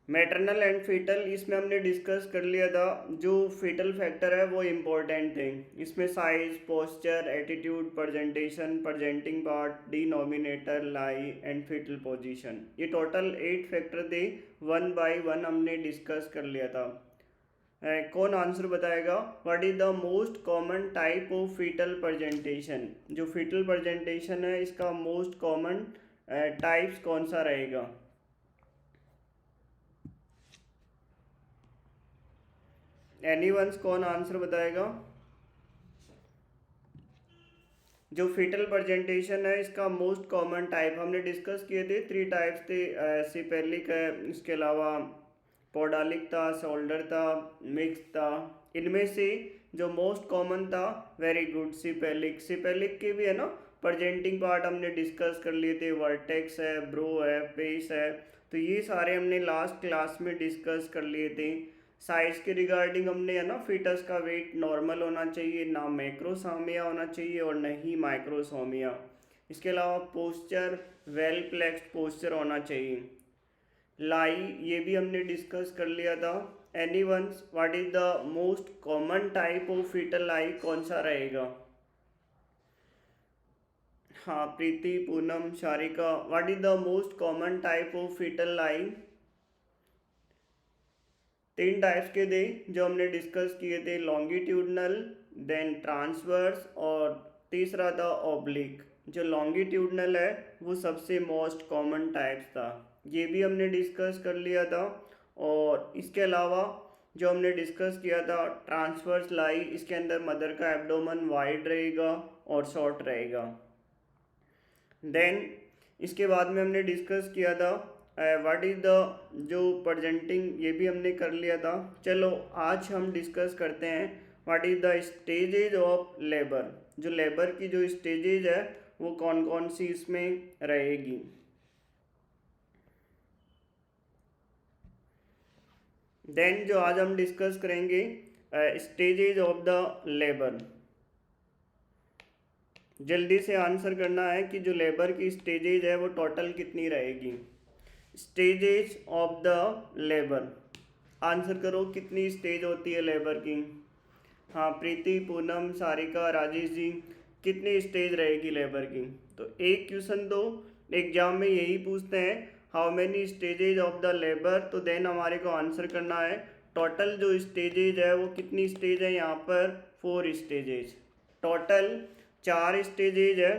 Maternal and fetal, इसमें हमने discuss कर लिया था। जो फीटल फैक्टर है वो इम्पोर्टेंट थे। इसमें size, posture, attitude, presentation, presenting part, denominator, lie and fetal position, ये टोटल 8 फैक्टर थे। वन बाय वन हमने डिस्कस कर लिया था। कौन आंसर बताएगा? What is the most common type of fetal presentation? जो फीटल प्रेजेंटेशन है इसका मोस्ट कॉमन टाइप्स कौन सा रहेगा? एनीवंस, कौन आंसर बताएगा? जो फीटल प्रेजेंटेशन है इसका मोस्ट कॉमन टाइप हमने डिस्कस किए थे, 3 टाइप्स थे। सिपेलिक है, इसके अलावा पौडालिक था, शोल्डर था, मिक्स था। इनमें से जो मोस्ट कॉमन था, वेरी गुड, सिपेलिक। सिपेलिक के भी है ना प्रेजेंटिंग पार्ट हमने डिस्कस कर लिए थे, वर्टेक्स है, ब्रो है, पेस है। तो ये सारे हमने लास्ट क्लास में डिस्कस कर लिए थे। साइज के रिगार्डिंग हमने है ना, फीटस का वेट नॉर्मल होना चाहिए, ना मैक्रोसोमिया होना चाहिए और न ही माइक्रोसोमिया। इसके अलावा पोस्चर वेल प्लेक्स्ड पोस्चर होना चाहिए। लाई, ये भी हमने डिस्कस कर लिया था। Anyways, what is the most common type of fetal lie, कौन सा रहेगा? हाँ Preeti, Poonam, Sharika, what is the most common type of fetal lie? 3 types के थे जो हमने डिस्कस किए थे, लॉन्गिट्यूडनल, देन ट्रांसवर्स और तीसरा था ऑब्लिक। जो लॉन्गिट्यूडनल है वो सबसे मोस्ट कॉमन टाइप्स था, ये भी हमने डिस्कस कर लिया था। और इसके अलावा जो हमने डिस्कस किया था ट्रांसवर्स लाई, इसके अंदर मदर का एब्डोमन वाइड रहेगा और शॉर्ट रहेगा। देन इसके बाद में हमने डिस्कस किया था व्हाट इज़ द जो प्रेजेंटिंग, ये भी हमने कर लिया था। चलो आज हम डिस्कस करते हैं what is the stages of labour. जो लेबर की जो स्टेजेज है वो कौन कौन सी इसमें रहेगी। देन जो आज हम डिस्कस करेंगे स्टेजेज ऑफ द लेबर। जल्दी से आंसर करना है कि जो लेबर की स्टेजेज है वो टोटल कितनी रहेगी। Stages of the labour, answer करो कितनी स्टेज होती है लेबर की। हाँ प्रीति, पूनम, सारिका, राजेश जी, कितनी स्टेज रहेगी लेबर की? तो एक क्वेश्चन तो एग्जाम में यही पूछते हैं, how many stages of the labour, तो देन हमारे को आंसर करना है टोटल जो स्टेजेज है वो कितनी स्टेज है यहाँ पर, 4 स्टेजेज। टोटल 4 स्टेजेज है।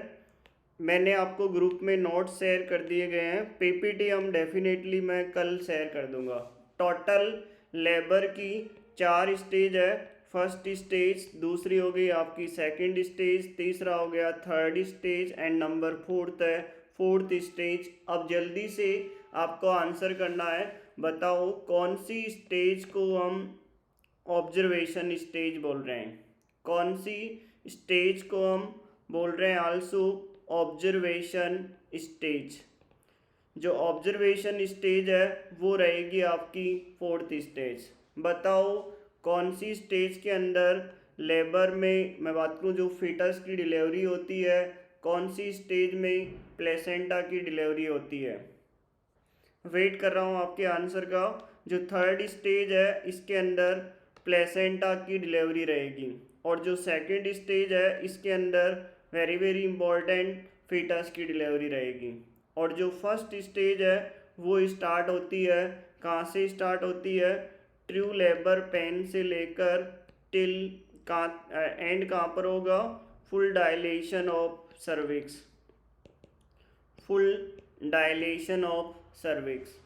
मैंने आपको ग्रुप में नोट्स शेयर कर दिए गए हैं, पीपीटी हम डेफिनेटली मैं कल शेयर कर दूंगा। टोटल लेबर की 4 स्टेज है। फर्स्ट स्टेज, दूसरी हो गई आपकी सेकंड स्टेज, तीसरा हो गया third stage and number fourth है फोर्थ स्टेज। अब जल्दी से आपको आंसर करना है, बताओ कौन सी स्टेज को हम ऑब्जर्वेशन स्टेज बोल रहे हैं, कौन सी स्टेज को हम बोल रहे हैं आल्सो ऑब्जर्वेशन स्टेज। जो ऑब्जर्वेशन स्टेज है वो रहेगी आपकी फोर्थ स्टेज। बताओ कौन सी स्टेज के अंदर लेबर में, मैं बात करूँ जो फीटस की डिलीवरी होती है, कौन सी स्टेज में प्लेसेंटा की डिलीवरी होती है। वेट कर रहा हूँ आपके आंसर का। जो थर्ड स्टेज है इसके अंदर प्लेसेंटा की डिलीवरी रहेगी, और जो सेकंड स्टेज है इसके अंदर वेरी वेरी इंपॉर्टेंट फीटस की डिलीवरी रहेगी। और जो फर्स्ट स्टेज है वो स्टार्ट होती है, कहाँ से स्टार्ट होती है, ट्रू लेबर पेन से लेकर टिल कहाँ एंड कहाँ पर होगा, full dilation of cervix, full dilation of cervix.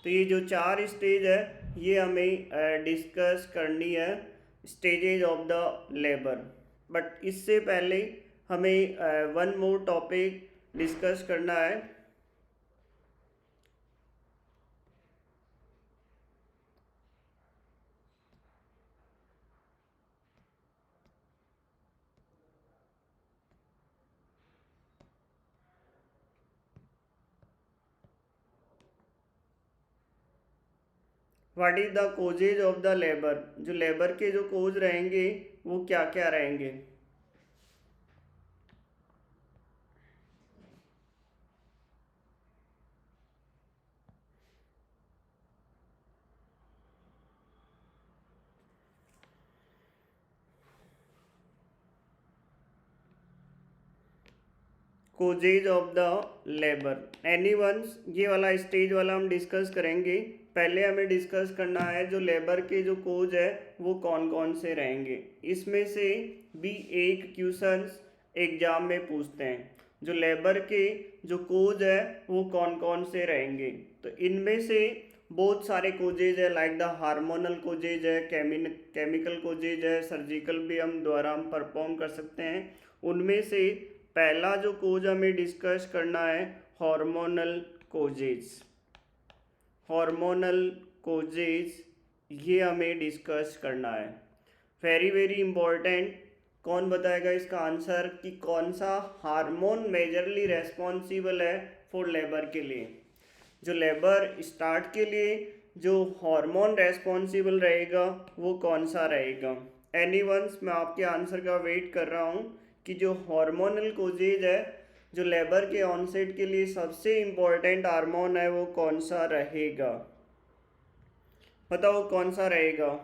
तो ये जो 4 स्टेज है ये हमें डिस्कस करनी है, stages of the labour. But इससे पहले हमें वन मोर टॉपिक डिस्कस करना है। What is the causes of the labour, जो लेबर के जो कोज रहेंगे वो क्या क्या रहेंगे। Causes of the labour anyone's, ये वाला स्टेज वाला हम डिस्कस करेंगे। पहले हमें डिस्कस करना है जो लेबर के जो कोज है वो कौन कौन से रहेंगे। इसमें से भी एक क्वेश्चंस एग्जाम में पूछते हैं, जो लेबर के जो कोज है वो कौन कौन से रहेंगे। तो इनमें से बहुत सारे कोजेज है, लाइक द हार्मोनल कोजेज है, केमिकल कोजेज है, सर्जिकल भी हम द्वारा हम परफॉर्म कर सकते हैं। उनमें से पहला जो कोज हमें डिस्कस करना है हार्मोनल कोजेज। हार्मोनल कोजेज ये हमें डिस्कस करना है, वेरी वेरी इंपॉर्टेंट। कौन बताएगा इसका आंसर कि कौन सा हार्मोन मेजरली रेस्पॉन्सिबल है फॉर लेबर के लिए। जो लेबर स्टार्ट के लिए जो हार्मोन रेस्पॉन्सिबल रहेगा वो कौन सा रहेगा। एनीवंस, मैं आपके आंसर का वेट कर रहा हूँ कि जो हार्मोनल कोजेज है, जो लेबर के ऑनसेट के लिए सबसे इम्पोर्टेंट हार्मोन है वो कौन सा रहेगा, बताओ कौन सा रहेगा।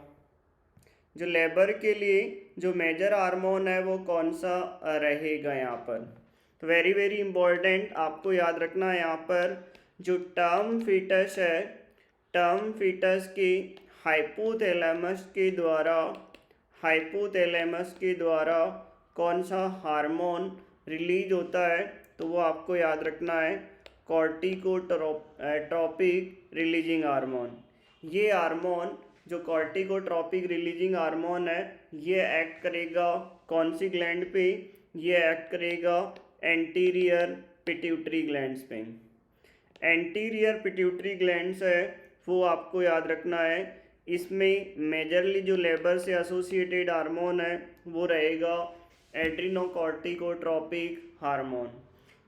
जो लेबर के लिए जो मेजर हार्मोन है वो कौन सा रहेगा यहाँ पर। तो वेरी वेरी इंपॉर्टेंट आपको याद रखना है यहाँ पर जो टर्म फीटस है, टर्म फीटस के हाइपोथैलेमस के द्वारा कौन सा हार्मोन रिलीज होता है, तो वो आपको याद रखना है कॉर्टिकोट्रॉपिक रिलीजिंग हार्मोन। ये हार्मोन जो कॉर्टिकोट्रॉपिक रिलीजिंग हार्मोन है ये एक्ट करेगा कौन सी ग्लैंड पे, ये एक्ट करेगा एंटीरियर पिट्यूटरी ग्लैंड्स पे। एंटीरियर पिट्यूटरी ग्लैंड्स है वो आपको याद रखना है। इसमें मेजरली जो लेबर से एसोसिएटेड हार्मोन है वो रहेगा एड्रिनोकॉर्टिकोट्रॉपिक हार्मोन।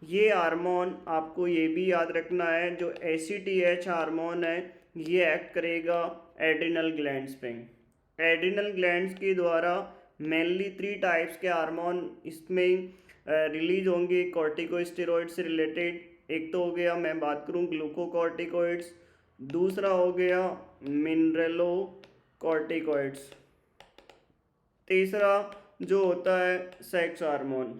ये हार्मोन आपको ये भी याद रखना है जो ACTH हार्मोन है ये एक्ट करेगा एड्रिनल ग्लैंड्स पे। एड्रिनल ग्लैंड्स के द्वारा मेनली 3 टाइप्स के हार्मोन इसमें रिलीज होंगे कॉर्टिकोस्टेरॉइड से रिलेटेड। एक तो हो गया, मैं बात करूं ग्लूकोकॉर्टिकॉइड्स, दूसरा हो गया मिनरलोकॉर्टिकॉइड्स, तीसरा जो होता है sex hormone.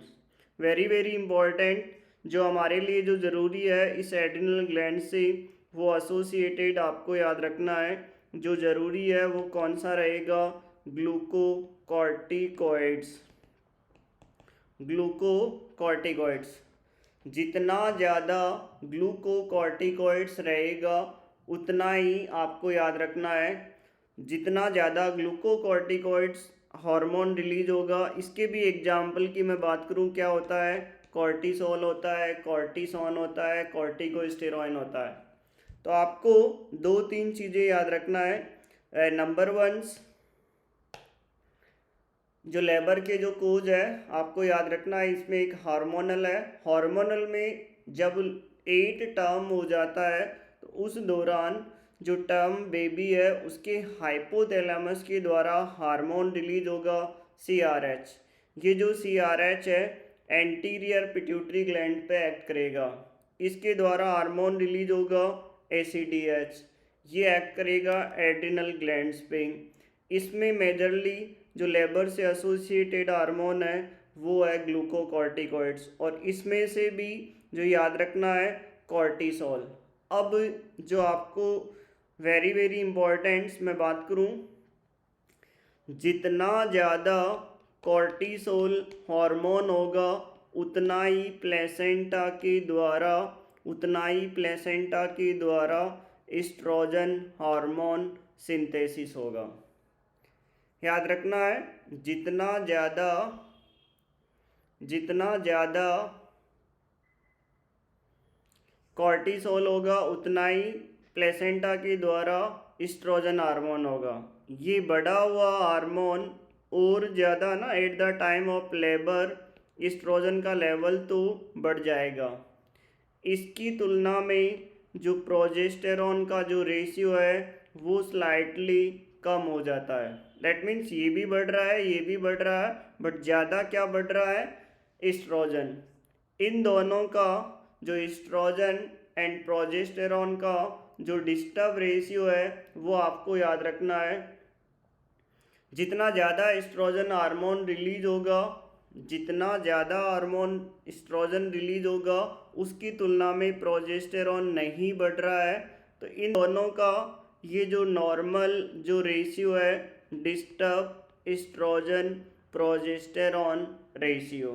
Very very important, जो हमारे लिए जो ज़रूरी है इस एड्रिनल ग्लैंड से वो एसोसिएटेड आपको याद रखना है। जो ज़रूरी है वो कौन सा रहेगा, ग्लूकोकॉर्टिकॉइड्स। ग्लूकोकॉर्टिकॉइड्स, जितना ज़्यादा ग्लूकोकॉर्टिकॉइड्स रहेगा उतना ही आपको याद रखना है, जितना ज़्यादा ग्लूकोकॉर्टिकॉइड्स हार्मोन रिलीज होगा। इसके भी एग्जाम्पल की मैं बात करूं, क्या होता है, कॉर्टिसोल होता है, कॉर्टिसोन होता है, कॉर्टिकोस्टेरॉइन होता है। तो आपको 2-3 चीज़ें याद रखना है। नंबर 1, जो लेबर के जो कोज है आपको याद रखना है, इसमें एक हार्मोनल है। हार्मोनल में जब 8 टर्म हो जाता है तो उस दौरान जो टर्म बेबी है उसके हाइपोथैलेमस के द्वारा हार्मोन रिलीज होगा CRH। ये जो CRH है एंटीरियर पिट्यूटरी ग्लैंड पे एक्ट करेगा, इसके द्वारा हार्मोन रिलीज होगा ACTH, ये एक्ट करेगा एड्रिनल ग्लैंड्स पे। इसमें मेजरली जो लेबर से एसोसिएटेड हार्मोन है वो है ग्लूकोकॉर्टिकॉइड्स, और इसमें से भी जो याद रखना है कॉर्टिसोल। अब जो आपको वेरी वेरी इंपॉर्टेंट मैं बात करूं, जितना ज़्यादा कॉर्टिसोल हार्मोन होगा उतना ही प्लेसेंटा के द्वारा एस्ट्रोजन हार्मोन सिंथेसिस होगा। याद रखना है, जितना ज़्यादा कॉर्टिसोल होगा उतना ही प्लेसेंटा के द्वारा एस्ट्रोजन हार्मोन होगा। ये बढ़ा हुआ हार्मोन और ज़्यादा ना at the time of labour estrogen का लेवल तो बढ़ जाएगा। इसकी तुलना में जो प्रोजेस्टेरॉन का जो रेशियो है वो स्लाइटली कम हो जाता है। दैट मीन्स ये भी बढ़ रहा है, ये भी बढ़ रहा है, बट ज़्यादा क्या बढ़ रहा है, एस्ट्रोजन। इन दोनों का जो एस्ट्रोजन एंड प्रोजेस्टेरॉन का जो डिस्टर्ब रेशियो है वो आपको याद रखना है। जितना ज़्यादा एस्ट्रोजन हार्मोन रिलीज होगा जितना ज़्यादा हार्मोन एस्ट्रोजन रिलीज होगा उसकी तुलना में प्रोजेस्टेरॉन नहीं बढ़ रहा है, तो इन दोनों का ये जो नॉर्मल जो रेशियो है disturb estrogen progesterone ratio,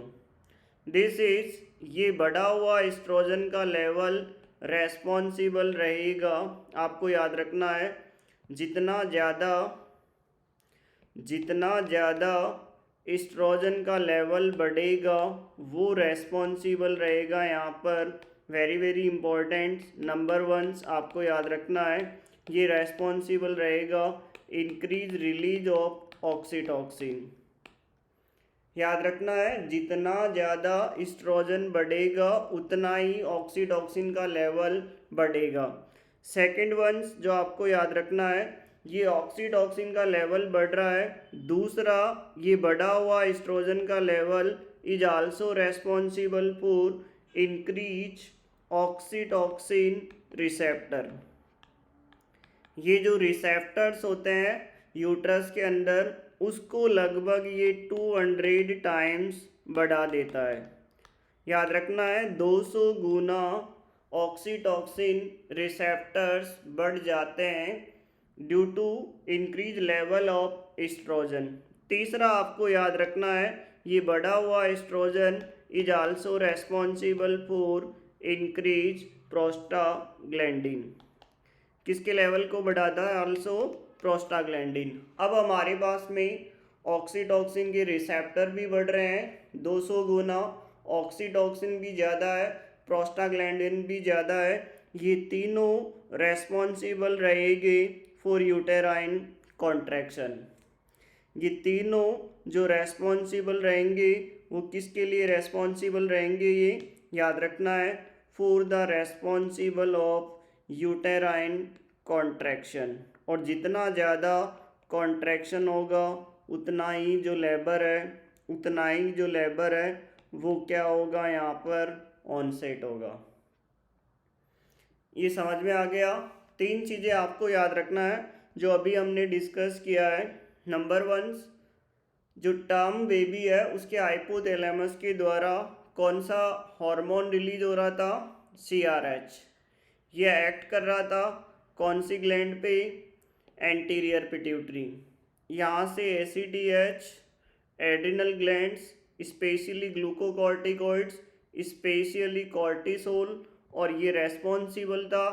this is ये बढ़ा हुआ एस्ट्रोजन का लेवल रेस्पॉन्सिबल रहेगा। आपको याद रखना है जितना ज़्यादा एस्ट्रोजन का लेवल बढ़ेगा वो रेस्पॉन्सिबल रहेगा। यहाँ पर very very important number ones आपको याद रखना है, ये रेस्पॉन्सिबल रहेगा इंक्रीज रिलीज ऑफ ऑक्सीटॉक्सिन। याद रखना है जितना ज़्यादा एस्ट्रोजन बढ़ेगा उतना ही ऑक्सीटॉक्सिन का लेवल बढ़ेगा। सेकंड वंस जो आपको याद रखना है, ये ऑक्सीटॉक्सिन का लेवल बढ़ रहा है, दूसरा ये बढ़ा हुआ एस्ट्रोजन का level is also responsible for increase oxytocin receptor. ये जो रिसेप्टर्स होते हैं यूट्रस के अंदर उसको लगभग ये 200 टाइम्स बढ़ा देता है। याद रखना है 200 गुना ऑक्सीटॉक्सिन रिसेप्टर्स बढ़ जाते हैं due to increase level of estrogen. तीसरा आपको याद रखना है ये बढ़ा हुआ estrogen is also responsible for increase prostaglandin. किसके लेवल को बढ़ाता है? Also prostaglandin. अब हमारे पास में ऑक्सीटॉक्सिन के रिसेप्टर भी बढ़ रहे हैं 200 गुना, ऑक्सीटॉक्सिन भी ज़्यादा है, प्रोस्टाग्लैंडिन भी ज़्यादा है, ये तीनों रेस्पॉन्सिबल रहेंगे फॉर यूटेराइन कॉन्ट्रैक्शन। ये तीनों जो रेस्पॉन्सिबल रहेंगे वो किसके लिए रेस्पॉन्सिबल रहेंगे? ये याद रखना है for the responsible of uterine contraction. और जितना ज़्यादा कॉन्ट्रैक्शन होगा उतना ही जो लेबर है वो क्या होगा? यहाँ पर ऑनसेट होगा। ये समझ में आ गया? तीन चीज़ें आपको याद रखना है जो अभी हमने डिस्कस किया है। नंबर वन, जो टर्म बेबी है उसके हाइपोथैलेमस के द्वारा कौन सा हार्मोन रिलीज हो रहा था? CRH। ये एक्ट कर रहा था कौन सी ग्लैंड पे? Anterior pituitary. यहाँ से ACTH adrenal glands, specially glucocorticoids, specially cortisol, और ये रेस्पॉन्सिबल था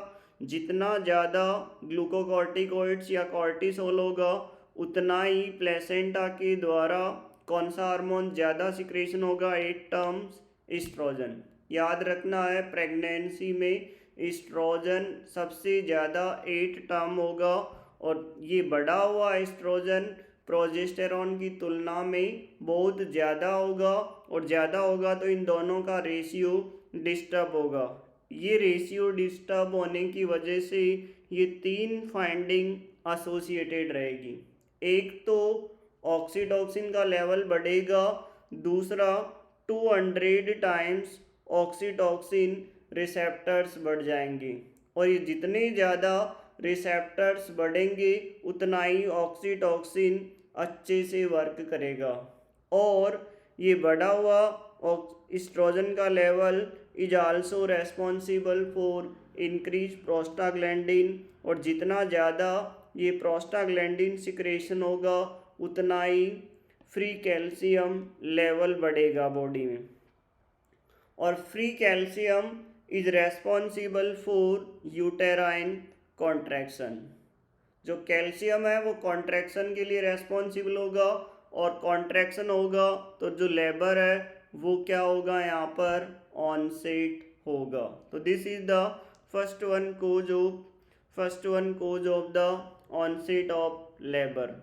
जितना ज़्यादा ग्लूकोकॉर्टिकॉइड्स या कॉर्टिसोल होगा उतना ही प्लेसेंटा के द्वारा कौन सा हार्मोन ज़्यादा सिक्रेशन होगा? 8 टर्म्स एस्ट्रोजन। याद रखना है प्रेगनेंसी में एस्ट्रोजन सबसे ज़्यादा 8 टर्म होगा, और ये बढ़ा हुआ एस्ट्रोजन प्रोजेस्टेरॉन की तुलना में बहुत ज़्यादा होगा, और ज़्यादा होगा तो इन दोनों का रेशियो डिस्टर्ब होगा। ये रेशियो डिस्टर्ब होने की वजह से ये तीन फाइंडिंग एसोसिएटेड रहेगी। एक तो ऑक्सीटॉक्सिन का लेवल बढ़ेगा, दूसरा 200 टाइम्स ऑक्सीटॉक्सिन रिसेप्टर्स बढ़ जाएंगे, और ये जितने ज़्यादा रिसेप्टर्स बढ़ेंगे उतना ही ऑक्सीटॉक्सिन अच्छे से वर्क करेगा। और ये बढ़ा हुआ एस्ट्रोजन का level is also responsible for increase prostaglandin, और जितना ज़्यादा ये प्रोस्टाग्लैंडिन सिक्रेशन होगा उतना ही फ्री कैल्शियम लेवल बढ़ेगा बॉडी में, और free calcium is responsible for uterine contraction. जो कैल्शियम है वो कॉन्ट्रैक्शन के लिए रेस्पॉन्सिबल होगा, और कॉन्ट्रैक्शन होगा तो जो लेबर है वो क्या होगा? यहाँ पर ऑनसेट होगा। तो this is the first one cause of the onset of labour.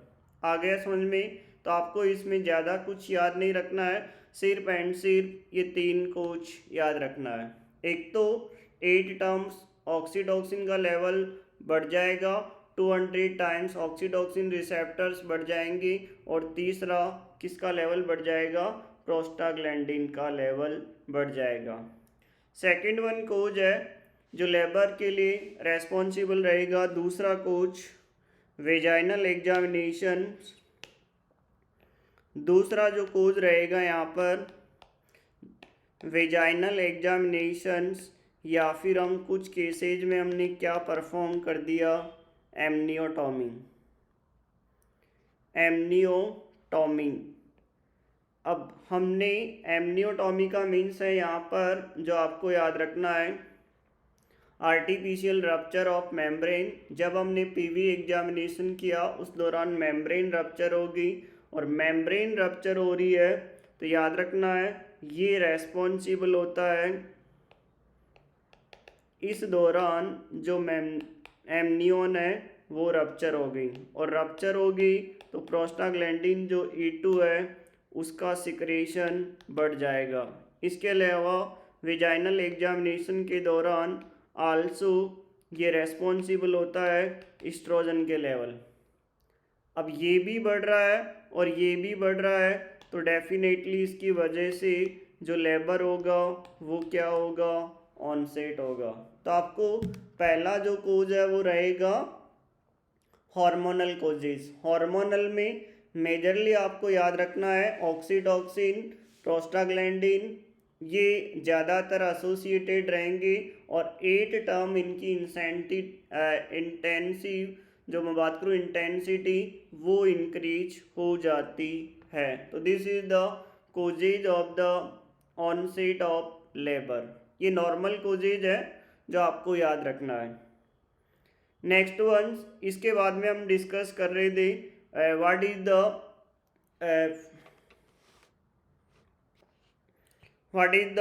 आ गया समझ में? तो आपको इसमें ज़्यादा कुछ याद नहीं रखना है, सिर्फ एंड सिर्फ ये तीन कोच याद रखना है। एक तो 8 टर्म्स ऑक्सीटॉक्सिन का लेवल बढ़ जाएगा, 200 टाइम्स ऑक्सीटॉक्सिन रिसेप्टर्स बढ़ जाएंगे, और तीसरा किसका लेवल बढ़ जाएगा? प्रोस्टाग्लैंडिन का लेवल बढ़ जाएगा। सेकंड वन कोज है जो लेबर के लिए रेस्पॉन्सिबल रहेगा। दूसरा कोच वेजाइनल एग्जामिनेशन दूसरा जो कोज रहेगा यहाँ पर वेजाइनल एग्जामिनेशंस, या फिर हम कुछ केसेज में हमने क्या परफॉर्म कर दिया, एमनियोटॉमी। एमनियोटॉमी, अब हमने एमनियोटॉमी का मीन्स है यहाँ पर जो आपको याद रखना है, आर्टिफिशियल रप्चर ऑफ मेम्ब्रेन। जब हमने पीवी एग्जामिनेशन किया उस दौरान मेम्ब्रेन रप्चर होगी, और मेम्ब्रेन रप्चर हो रही है तो याद रखना है ये रेस्पॉन्सिबल होता है इस दौरान जो एमनियोन है वो रप्चर हो गई, और रप्चर होगी तो प्रोस्टाग्लैंडिन जो E2 है उसका सिक्रेशन बढ़ जाएगा। इसके अलावा वेजाइनल एग्जामिनेशन के दौरान आल्सो ये रेस्पॉन्सिबल होता है एस्ट्रोजन के लेवल। अब ये भी बढ़ रहा है और ये भी बढ़ रहा है, तो डेफिनेटली इसकी वजह से जो लेबर होगा वो क्या होगा, ऑनसेट होगा। तो आपको पहला जो कोज है वो रहेगा हार्मोनल कोजेस। हार्मोनल में मेजरली आपको याद रखना है ऑक्सीटॉक्सिन, प्रोस्टाग्लैंडिन, ये ज़्यादातर एसोसिएटेड रहेंगे, और 8 टर्म इनकी इंटेंसिव जो मैं बात करूँ इंटेंसिटी वो इंक्रीज हो जाती है। तो this is the causes of the onset of labour. ये नॉर्मल कोजेज है जो आपको याद रखना है। नेक्स्ट वन, इसके बाद में हम डिस्कस कर रहे थे what is the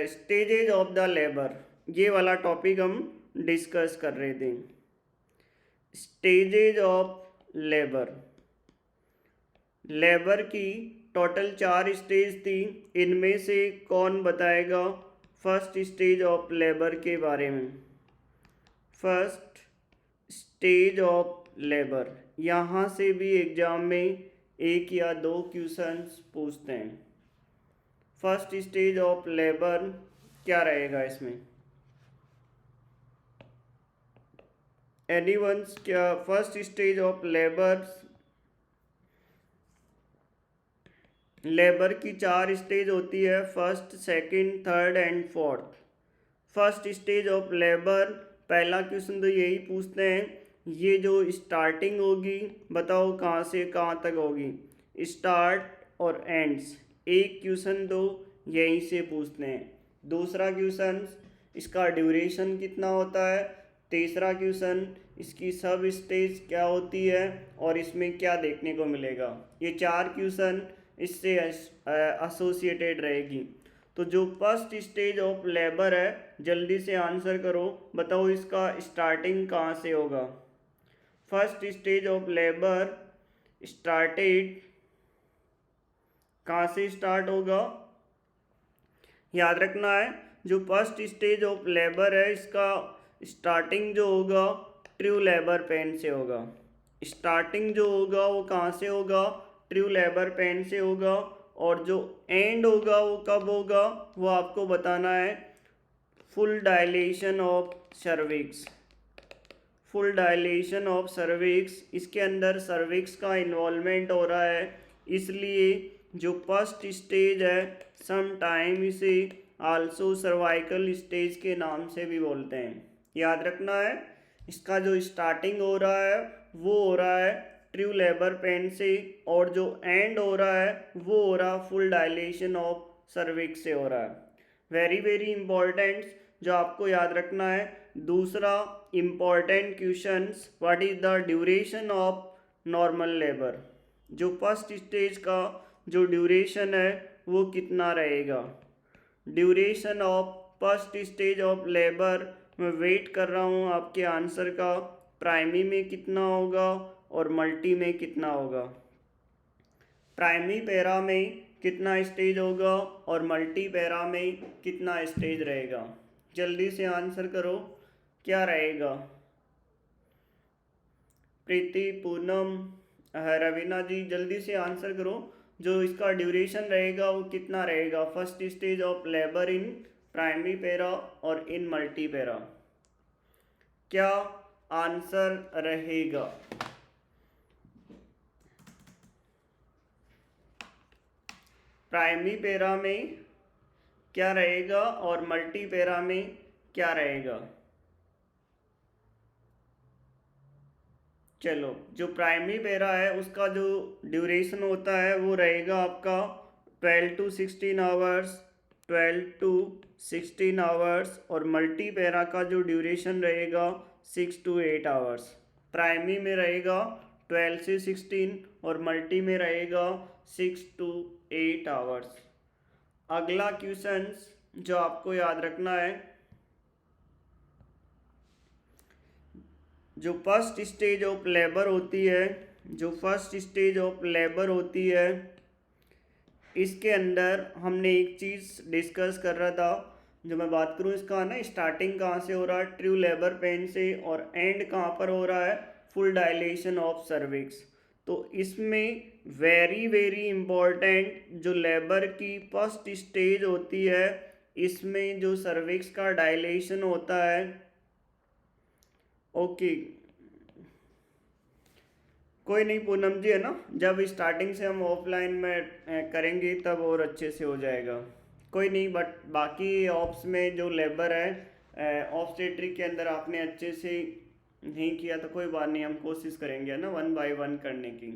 stages of the labour. ये वाला टॉपिक हम डिस्कस कर रहे थे, स्टेजेज ऑफ लेबर। लेबर की टोटल 4 स्टेज थी, इनमें से कौन बताएगा फर्स्ट स्टेज ऑफ लेबर के बारे में। फर्स्ट स्टेज ऑफ लेबर, यहाँ से भी एग्जाम में 1 या 2 क्वेश्चंस पूछते हैं। फर्स्ट स्टेज ऑफ लेबर क्या रहेगा इसमें, एनीवंस क्या। फर्स्ट स्टेज ऑफ लेबर की 4 स्टेज होती है, first, second, third and fourth. First stage of labour, पहला क्वेश्चन तो यही पूछते हैं, ये जो स्टार्टिंग होगी बताओ कहाँ से कहाँ तक होगी, स्टार्ट और एंड्स। एक क्वेश्चन तो यहीं से पूछते हैं। दूसरा क्वेश्चन इसका ड्यूरेशन कितना होता है। तीसरा क्वेश्चन इसकी सब स्टेज क्या होती है और इसमें क्या देखने को मिलेगा। ये 4 क्वेश्चन इससे एसोसिएटेड रहेगी। तो जो फर्स्ट स्टेज ऑफ लेबर है जल्दी से आंसर करो, बताओ इसका स्टार्टिंग कहाँ से होगा। First stage of labour started, कहाँ से स्टार्ट होगा, याद रखना है जो फर्स्ट स्टेज ऑफ लेबर है इसका स्टार्टिंग जो होगा ट्रू लेबर पेन से होगा। स्टार्टिंग जो होगा वो कहाँ से होगा, ट्रू लेबर पेन से होगा, और जो एंड होगा वो कब होगा वो आपको बताना है, full dilation of cervix. Full dilation of cervix, इसके अंदर सर्विक्स का इन्वॉल्वमेंट हो रहा है, इसलिए जो फर्स्ट स्टेज है सम टाइम इसे आल्सो सर्वाइकल स्टेज के नाम से भी बोलते हैं। याद रखना है इसका जो स्टार्टिंग हो रहा है वो हो रहा है ट्रू लेबर पेन से, और जो एंड हो रहा है वो हो रहा फुल डायलेशन ऑफ सर्विक्स से हो रहा है। वेरी वेरी इंपॉर्टेंट जो आपको याद रखना है। दूसरा important question, what is the duration of normal labour. जो फर्स्ट स्टेज का जो ड्यूरेशन है वो कितना रहेगा। Duration of first stage of labour, मैं वेट कर रहा हूँ आपके आंसर का, प्राइमरी में कितना होगा और मल्टी में कितना होगा। प्राइमरी पैरा में कितना स्टेज होगा और मल्टी पैरा में कितना स्टेज रहेगा। जल्दी से आंसर करो क्या रहेगा। प्रीति, पूनम, रवीना जी जल्दी से आंसर करो, जो इसका ड्यूरेशन रहेगा वो कितना रहेगा first stage of labour in primary para और इन मल्टी पैरा, क्या आंसर रहेगा। प्राइमरी पैरा में क्या रहेगा और मल्टी पैरा में क्या रहेगा। चलो, जो प्राइमरी पैरा है उसका जो ड्यूरेशन होता है वो रहेगा आपका 12 to 16 आवर्स, 12 to 16 आवर्स, और मल्टी पैरा का जो ड्यूरेशन रहेगा 6 to 8 आवर्स। प्राइमरी में रहेगा 12 से 16 और मल्टी में रहेगा 6 to 8 आवर्स। अगला क्वेश्चन जो आपको याद रखना है, जो फर्स्ट स्टेज ऑफ लेबर होती है, जो फर्स्ट स्टेज ऑफ लेबर होती है, इसके अंदर हमने एक चीज़ डिस्कस कर रहा था। जो मैं बात करूँ इसका ना, स्टार्टिंग कहाँ से हो रहा है, ट्रू लेबर पेन से, और एंड कहाँ पर हो रहा है, फुल डायलेशन ऑफ सर्विक्स। तो इसमें वेरी वेरी इम्पॉर्टेंट जो लेबर की फर्स्ट स्टेज होती है, इसमें जो सर्विक्स का डायलेशन होता है, ओके कोई नहीं पूनम जी, है ना, जब स्टार्टिंग से हम ऑफलाइन में करेंगे तब और अच्छे से हो जाएगा। कोई नहीं, बट बाकी ऑप्स में जो लेबर है ऑब्स्टेट्रिक के अंदर आपने अच्छे से नहीं किया तो कोई बात नहीं, हम कोशिश करेंगे, है ना, 1 by 1 करने की।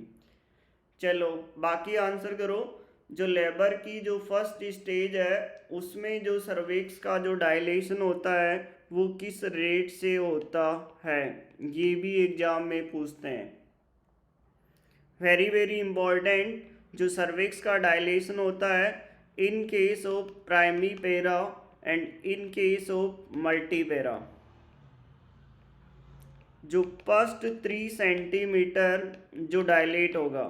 चलो बाकी आंसर करो। जो लेबर की जो फर्स्ट स्टेज है उसमें जो सर्विक्स का जो डायलेशन होता है वो किस रेट से होता है, ये भी एग्जाम में पूछते हैं। वेरी वेरी इंपॉर्टेंट, जो सर्विक्स का डायलेशन होता है in case of primary para and in case of multi para. जो फर्स्ट 3 सेंटीमीटर जो डायलेट होगा,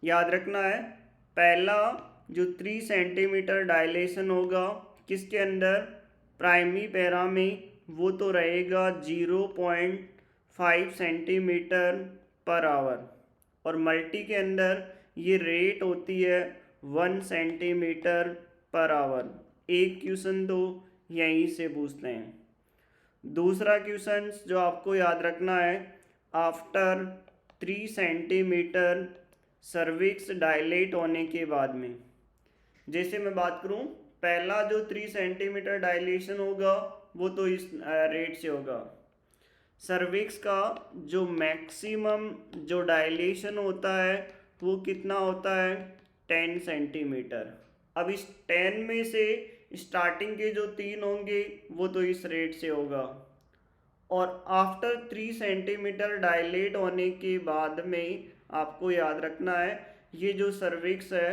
याद रखना है, पहला जो 3 सेंटीमीटर डायलेशन होगा किसके अंदर, प्राइमरी पैरा में, वो तो रहेगा 0.5 सेंटीमीटर पर आवर, और मल्टी के अंदर ये रेट होती है 1 सेंटीमीटर पर आवर। एक क्वेश्चन तो यहीं से पूछते हैं। दूसरा क्वेश्चन जो आपको याद रखना है, आफ्टर 3 सेंटीमीटर सर्विक्स डायलेट होने के बाद में, जैसे मैं बात करूं, पहला जो 3 सेंटीमीटर डायलेशन होगा वो तो इस रेट से होगा। सर्विक्स का जो मैक्सिमम जो डायलेशन होता है वो कितना होता है, 10 सेंटीमीटर। अब इस 10 में से स्टार्टिंग के जो 3 होंगे वो तो इस रेट से होगा, और आफ्टर 3 सेंटीमीटर डायलेट होने के बाद में आपको याद रखना है ये जो सर्विक्स है,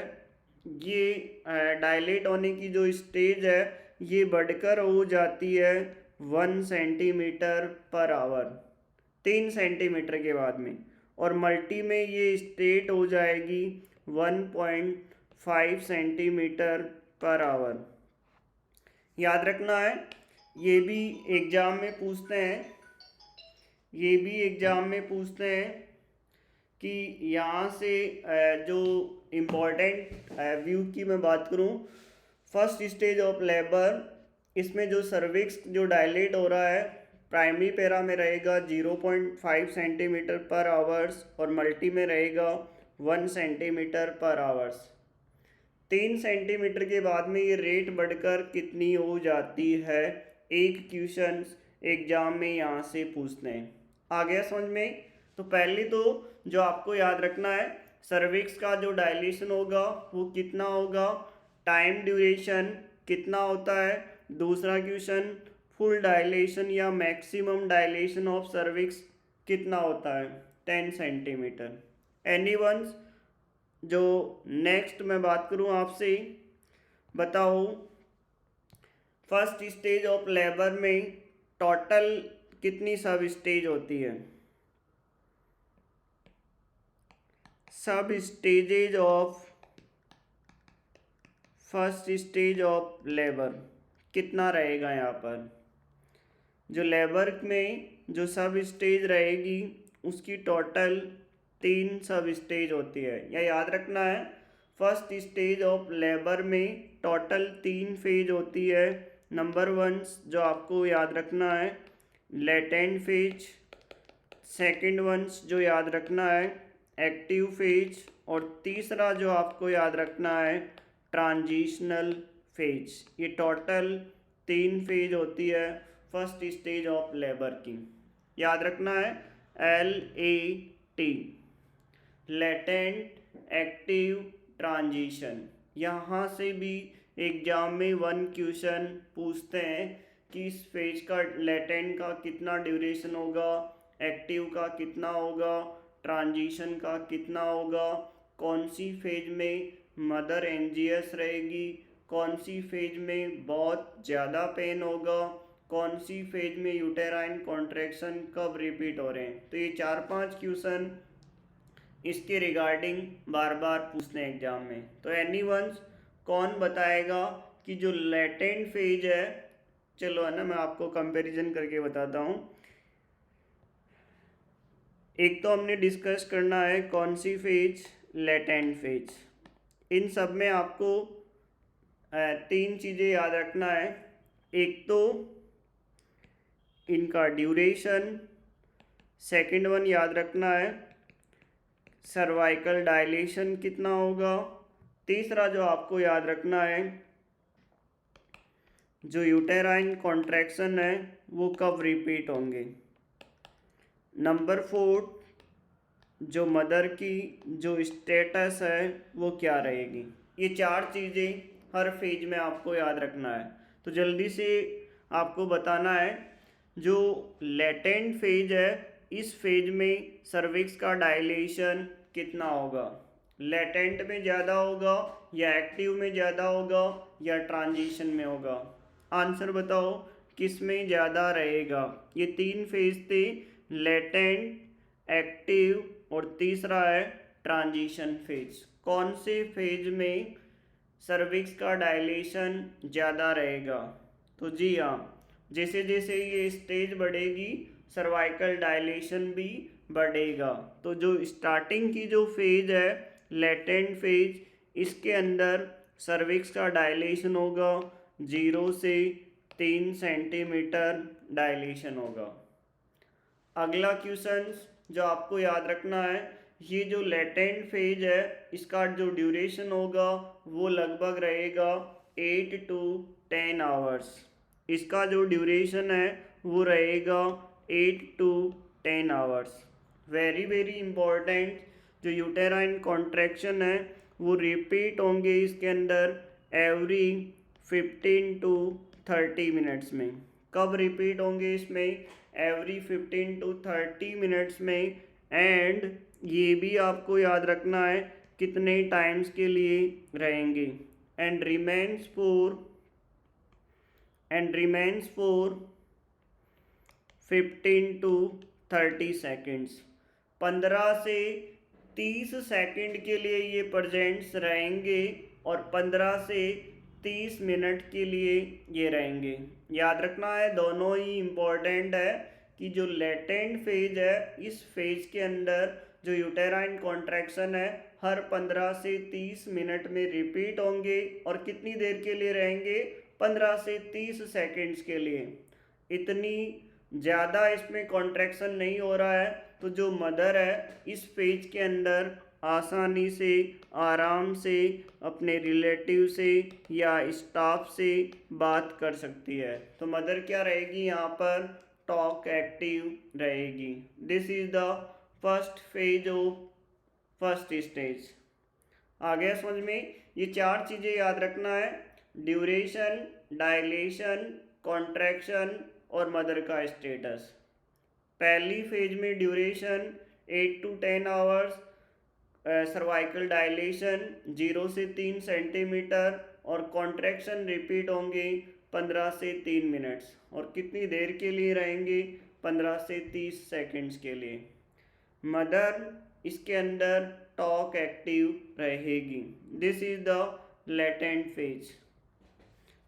ये डायलेट होने की जो स्टेज है ये बढ़कर हो जाती है 1 सेंटीमीटर पर आवर 3 सेंटीमीटर के बाद में, और मल्टी में ये स्टेट हो जाएगी 1.5 सेंटीमीटर पर आवर। याद रखना है, ये भी एग्ज़ाम में पूछते हैं, ये भी एग्ज़ाम में पूछते हैं कि यहाँ से जो इम्पोर्टेंट व्यू की मैं बात करूँ, फर्स्ट स्टेज ऑफ लेबर, इसमें जो सर्विक्स जो डायलेट हो रहा है प्राइमरी पैरा में रहेगा 0.5 सेंटीमीटर पर आवर्स, और मल्टी में रहेगा 1 सेंटीमीटर पर आवर्स। 3 सेंटीमीटर के बाद में ये रेट बढ़कर कितनी हो जाती है, एक क्वेश्चन एग्जाम में यहाँ से पूछते हैं। आ गया समझ में। तो पहले तो जो आपको याद रखना है, सर्विक्स का जो डायलेशन होगा वो कितना होगा, टाइम ड्यूरेशन कितना होता है। दूसरा क्वेश्चन, फुल डायलेशन या मैक्सिमम डायलेशन ऑफ सर्विक्स कितना होता है, 10 सेंटीमीटर। एनीवन, जो नेक्स्ट मैं बात करूं आपसे, बताओ फर्स्ट स्टेज ऑफ लेबर में टोटल कितनी सब स्टेज होती है, सब stages of first stage of labour कितना रहेगा। यहाँ पर जो लेबर में जो सब स्टेज रहेगी उसकी टोटल 3 सब स्टेज होती है, यह याद रखना है। फर्स्ट स्टेज ऑफ लेबर में टोटल 3 फेज होती है। नंबर 1 जो आपको याद रखना है, लेटेंट फेज। सेकंड वन जो याद रखना है, एक्टिव फेज। और तीसरा जो आपको याद रखना है, ट्रांजिशनल फेज। ये टोटल 3 फेज होती है फर्स्ट स्टेज ऑफ लेबर की। याद रखना है LAT, लेटेंट एक्टिव ट्रांजिशन। यहाँ से भी एग्जाम में 1 क्वेश्चन पूछते हैं कि इस फेज का लेटेंट का कितना ड्यूरेशन होगा, एक्टिव का कितना होगा, ट्रांजिशन का कितना होगा, कौन सी फेज में मदर एंजियस रहेगी, कौन सी फेज में बहुत ज़्यादा पेन होगा, कौन सी फेज में यूटेराइन कॉन्ट्रैक्शन कब रिपीट हो रहे हैं। तो ये 4-5 क्वेश्चन इसके रिगार्डिंग बार बार पूछते हैं एग्जाम में। तो एनीवंस कौन बताएगा कि जो लेटेंट फेज है, चलो है ना, मैं आपको कंपैरिजन करके बताता हूँ। एक तो हमने डिस्कस करना है कौन सी फेज, लेटेंट फेज। इन सब में आपको 3 चीज़ें याद रखना है। एक तो इनका ड्यूरेशन, सेकंड वन याद रखना है सर्वाइकल डायलेशन कितना होगा, तीसरा जो आपको याद रखना है जो यूटेराइन कॉन्ट्रैक्शन है वो कब रिपीट होंगे। नंबर 4 जो मदर की जो स्टेटस है वो क्या रहेगी। ये 4 चीज़ें हर फेज में आपको याद रखना है। तो जल्दी से आपको बताना है जो लेटेंट फेज है, इस फेज में सर्विक्स का डायलेशन कितना होगा, लेटेंट में ज़्यादा होगा या एक्टिव में ज़्यादा होगा या ट्रांजिशन में होगा। आंसर बताओ किस में ज़्यादा रहेगा। ये 3 फेज थे, लेटेंट, एक्टिव और तीसरा है ट्रांजिशन फेज। कौन से फेज में सर्विक्स का डायलेशन ज़्यादा रहेगा। तो जी हाँ, जैसे जैसे ये स्टेज बढ़ेगी सर्वाइकल डायलेशन भी बढ़ेगा। तो जो स्टार्टिंग की जो फेज है लेटेंट फेज, इसके अंदर सर्विक्स का डायलेशन होगा 0 से 3 सेंटीमीटर डायलेशन होगा। अगला क्वेश्चन जो आपको याद रखना है, ये जो लेटेंट फेज है इसका जो ड्यूरेशन होगा वो लगभग रहेगा 8 to 10 आवर्स। इसका जो ड्यूरेशन है वो रहेगा 8 to 10 hours. Very very important, जो यूटेराइन कॉन्ट्रैक्शन है वो रिपीट होंगे इसके अंदर एवरी 15 to 30 मिनट्स में। कब रिपीट होंगे इसमें, एवरी 15 to 30 मिनट्स में। एंड ये भी आपको याद रखना है कितने टाइम्स के लिए रहेंगे। And remains for 15 to 30 seconds. 15 से 30 सेकंड के लिए ये प्रेजेंट्स रहेंगे और 15 से 30 मिनट के लिए ये रहेंगे। याद रखना है दोनों ही इम्पोर्टेंट है कि जो लेटेंट फेज है इस फेज के अंदर जो यूटेराइन कॉन्ट्रैक्शन है हर 15 से 30 मिनट में रिपीट होंगे और कितनी देर के लिए रहेंगे, 15 से 30 सेकंड्स के लिए। इतनी ज़्यादा इसमें कॉन्ट्रैक्शन नहीं हो रहा है तो जो मदर है इस फेज के अंदर आसानी से आराम से अपने रिलेटिव से या स्टाफ से बात कर सकती है। तो मदर क्या रहेगी यहाँ पर, टॉक एक्टिव रहेगी। This is the first phase of first stage. आ गया समझ में। ये 4 चीज़ें याद रखना है, ड्यूरेशन, डायलेशन, कॉन्ट्रैक्शन और मदर का स्टेटस। पहली फेज में duration 8 to 10 hours, cervical dilatation 0 से 3 सेंटीमीटर और कॉन्ट्रैक्शन रिपीट होंगे 15 से 3 मिनट्स। और कितनी देर के लिए रहेंगे, 15 से 30 सेकंड्स के लिए। मदर इसके अंदर टॉक एक्टिव रहेगी। This is the latent phase.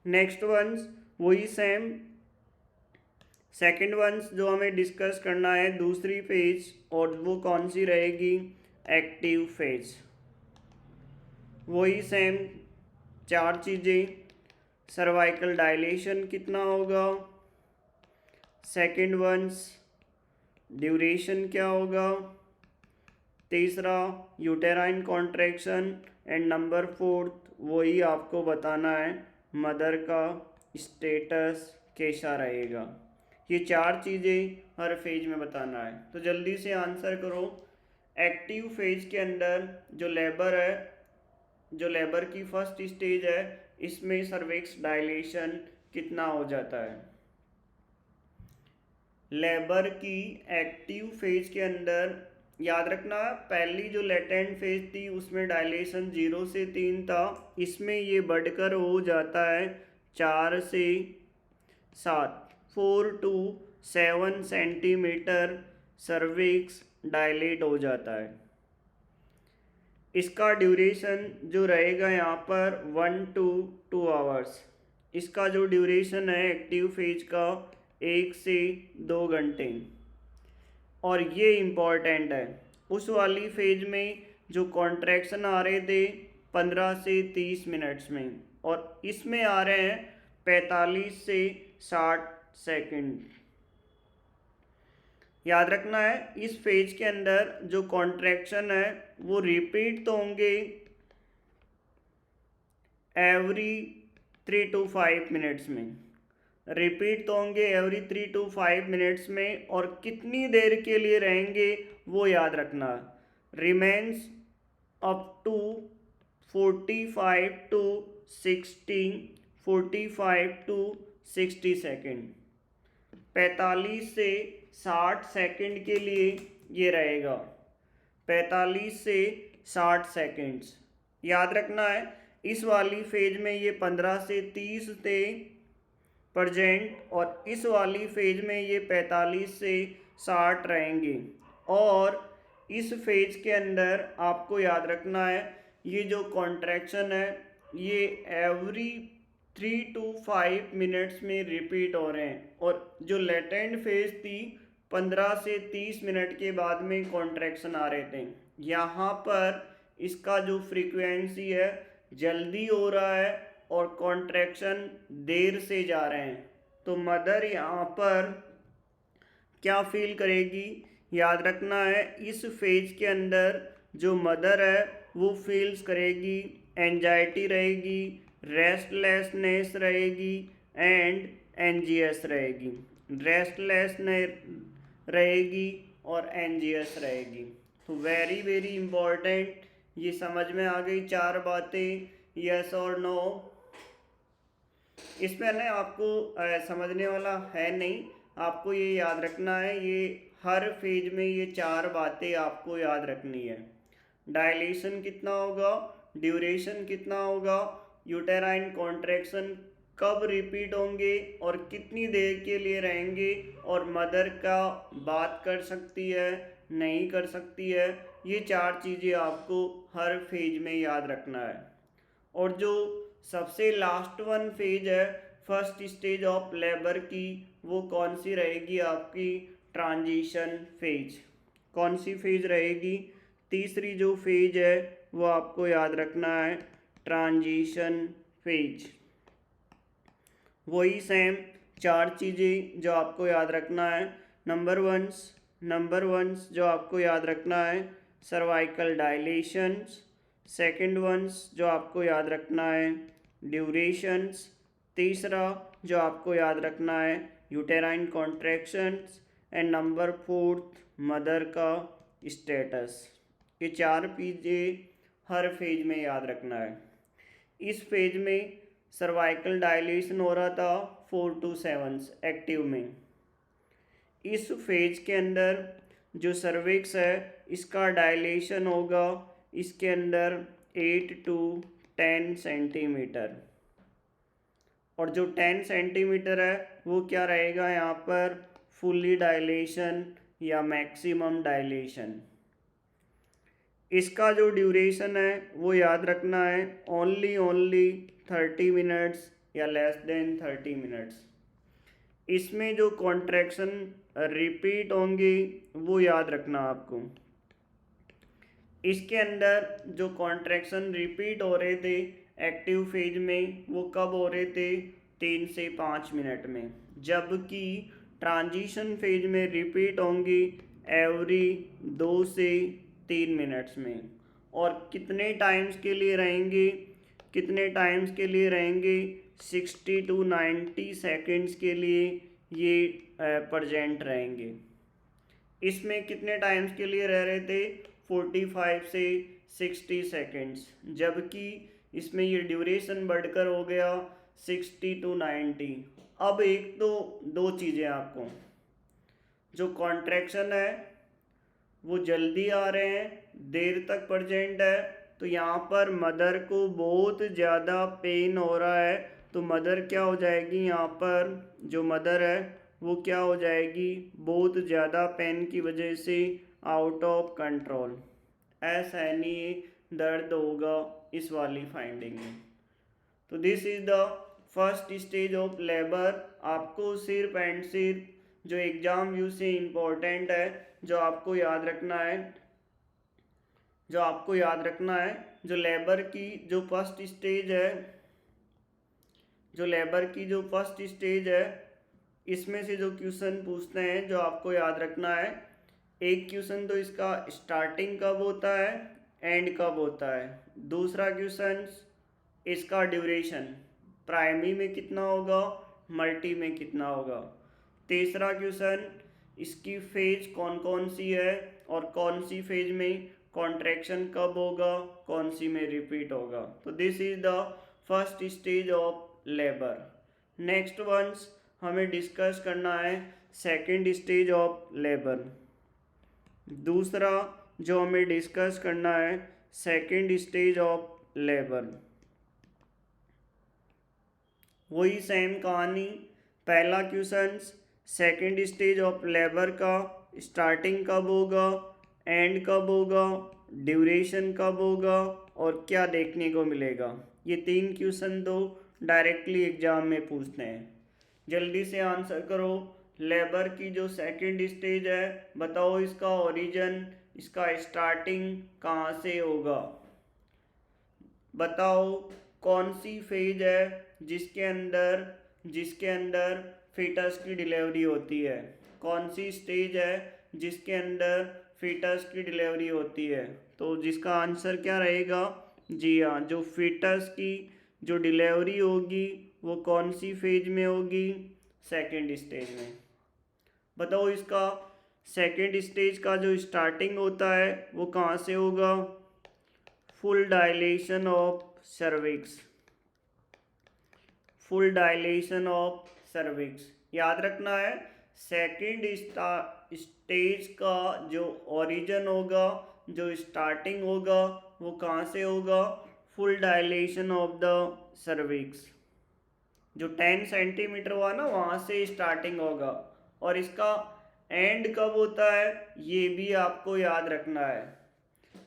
Next ones वही सेम सेकेंड वंस जो हमें डिस्कस करना है दूसरी फेज, और वो कौन सी रहेगी, एक्टिव फेज। वही सेम 4 चीज़ें, सर्वाइकल डायलेशन कितना होगा, सेकेंड वंस ड्यूरेशन क्या होगा, तीसरा यूटेराइन कॉन्ट्रैक्शन एंड नंबर 4 वही आपको बताना है मदर का स्टेटस कैसा रहेगा। ये 4 चीज़ें हर फेज में बताना है। तो जल्दी से आंसर करो। एक्टिव फेज के अंदर जो लेबर है, जो लेबर की फर्स्ट स्टेज है, इसमें सर्विक्स डायलेशन कितना हो जाता है। लेबर की एक्टिव फेज के अंदर याद रखना, पहली जो लेटेंट फेज थी उसमें डायलेशन 0 से 3 था, इसमें ये बढ़कर हो जाता है 4 से 7, 4 to 7 सेंटीमीटर सर्विक्स डायलेट हो जाता है। इसका ड्यूरेशन जो रहेगा यहाँ पर 1 to 2 आवर्स। इसका जो ड्यूरेशन है एक्टिव फेज का 1 से 2 घंटे। और ये इम्पॉर्टेंट है, उस वाली फेज में जो कॉन्ट्रैक्शन आ रहे थे 15 से 30 मिनट्स में, और इसमें आ रहे हैं 45 से 60 सेकंड। याद रखना है इस फेज के अंदर जो कॉन्ट्रैक्शन है वो रिपीट तो होंगे एवरी 3 to 5 मिनट्स में, रिपीट तो होंगे एवरी 3 to 5 मिनट्स में, और कितनी देर के लिए रहेंगे वो याद रखना। Remains up to 45 to 60, 45 to 60 second, 45 से 60 सेकेंड के लिए ये रहेगा, 45 से 60 सेकेंड्स। याद रखना है इस वाली फेज में ये 15 से 30 थे प्रजेंट, और इस वाली फेज में ये 45 से 60 रहेंगे। और इस फेज के अंदर आपको याद रखना है ये जो कॉन्ट्रैक्शन है ये एवरी 3 to 5 मिनट्स में रिपीट हो रहे हैं, और जो लेटेंट फेज थी 15 से 30 मिनट के बाद में कॉन्ट्रैक्शन आ रहे थे। यहाँ पर इसका जो फ्रीक्वेंसी है जल्दी हो रहा है और कॉन्ट्रैक्शन देर से जा रहे हैं। तो मदर यहाँ पर क्या फील करेगी, याद रखना है इस फेज के अंदर जो मदर है वो फील्स करेगी, एंजाइटी रहेगी, रेस्टलेसनेस रहेगी एंड एनजीएस रहेगी, रेस्टलेसनेस रहेगी और एनजीएस रहेगी। तो वेरी वेरी इंपॉर्टेंट, ये समझ में आ गई 4 बातें, यस और नो। इसमें ना आपको समझने वाला है नहीं, आपको ये याद रखना है, ये हर फेज में ये 4 बातें आपको याद रखनी है। डायलेशन कितना होगा, ड्यूरेशन कितना होगा, यूटेराइन कॉन्ट्रैक्शन कब रिपीट होंगे और कितनी देर के लिए रहेंगे, और मदर का बात कर सकती है नहीं कर सकती है, ये 4 चीज़ें आपको हर फेज में याद रखना है। और जो सबसे लास्ट वन फेज है फर्स्ट स्टेज ऑफ लेबर की, वो कौन सी रहेगी आपकी, ट्रांजिशन फेज। कौन सी फेज रहेगी, तीसरी जो फेज है वो आपको याद रखना है ट्रांजिशन फेज। वही सेम 4 चीज़ें जो आपको याद रखना है। नंबर वंस जो आपको याद रखना है सर्वाइकल डायलेशंस, सेकंड वंस जो आपको याद रखना है ड्यूरेशंस, तीसरा जो आपको याद रखना है uterine contractions, and number 4 mother का स्टेटस। ये 4 चीज़ें हर फेज में याद रखना है। इस फेज में सर्वाइकल डायलेशन हो रहा था 4 to 7 एक्टिव में। इस फेज के अंदर जो सर्विक्स है इसका डायलेशन होगा इसके अंदर 8 to 10 सेंटीमीटर, और जो 10 सेंटीमीटर है वो क्या रहेगा यहाँ पर, फुल्ली डायलेशन या मैक्सिमम डायलेशन। इसका जो ड्यूरेशन है वो याद रखना है ओनली 30 मिनट्स या लेस देन 30 मिनट्स। इसमें जो कॉन्ट्रैक्शन रिपीट होंगे वो याद रखना आपको। इसके अंदर जो कॉन्ट्रैक्शन रिपीट हो रहे थे एक्टिव फेज में वो कब हो रहे थे, 3 से 5 मिनट में, जबकि ट्रांजिशन फेज में रिपीट होंगी एवरी 2 से 3 मिनट्स में। और कितने टाइम्स के लिए रहेंगे, कितने टाइम्स के लिए रहेंगे, 60 to 90 सेकेंड्स के लिए ये प्रेजेंट रहेंगे। इसमें कितने टाइम्स के लिए रह रहे थे, 45 से 60 सेकेंड्स, जबकि इसमें ये ड्यूरेशन बढ़कर हो गया 60 to 90। अब एक तो दो चीज़ें आपको, जो कॉन्ट्रैक्शन है वो जल्दी आ रहे हैं, देर तक प्रेजेंट है, तो यहाँ पर मदर को बहुत ज़्यादा पेन हो रहा है, तो मदर क्या हो जाएगी, यहाँ पर जो मदर है वो क्या हो जाएगी, बहुत ज़्यादा पेन की वजह से आउट ऑफ कंट्रोल, असहनीय दर्द होगा इस वाली फाइंडिंग में। तो this is the first stage of labour. आपको सिर्फ एंड सिर्फ जो एग्ज़ाम व्यू से इम्पोर्टेंट है, जो आपको याद रखना है, जो आपको याद रखना है, जो लेबर की जो फर्स्ट स्टेज है, जो लेबर की जो फर्स्ट स्टेज है, इसमें से जो क्वेश्चन पूछते हैं जो आपको याद रखना है, एक क्वेश्चन तो इसका स्टार्टिंग कब होता है, एंड कब होता है। दूसरा क्वेश्चन इसका ड्यूरेशन, प्राइमरी में कितना होगा, मल्टी में कितना होगा। तीसरा क्वेश्चन इसकी फेज कौन कौन सी है और कौन सी फेज में कॉन्ट्रैक्शन कब होगा, कौन सी में रिपीट होगा। तो this is the first stage of labour. Next ones हमें डिस्कस करना है सेकंड स्टेज ऑफ लेबर। दूसरा जो हमें डिस्कस करना है सेकंड स्टेज ऑफ लेबर, वही सेम कहानी, पहला question second stage of labour का स्टार्टिंग कब होगा, एंड कब होगा, ड्यूरेशन कब होगा और क्या देखने को मिलेगा। ये तीन क्वेश्चन तो डायरेक्टली एग्जाम में पूछते हैं। जल्दी से आंसर करो। लेबर की जो सेकंड स्टेज है बताओ इसका ओरिजिन, इसका स्टार्टिंग कहाँ से होगा। बताओ कौन सी फेज है जिसके अंदर फीटस की डिलीवरी होती है, कौन सी स्टेज है जिसके अंदर फीटस की डिलीवरी होती है। तो जिसका आंसर क्या रहेगा, जी हाँ, जो फीटस की जो डिलीवरी होगी वो कौन सी फेज में होगी, सेकंड स्टेज में। बताओ इसका सेकंड स्टेज का जो स्टार्टिंग होता है वो कहाँ से होगा, full dilation of cervix, full dilation of cervix. याद रखना है सेकंड स्टेज का जो ओरिजिन होगा, जो स्टार्टिंग होगा वो कहाँ से होगा, full dilation of the cervix. जो 10 सेंटीमीटर हुआ ना वहाँ से स्टार्टिंग होगा, और इसका एंड कब होता है ये भी आपको याद रखना है।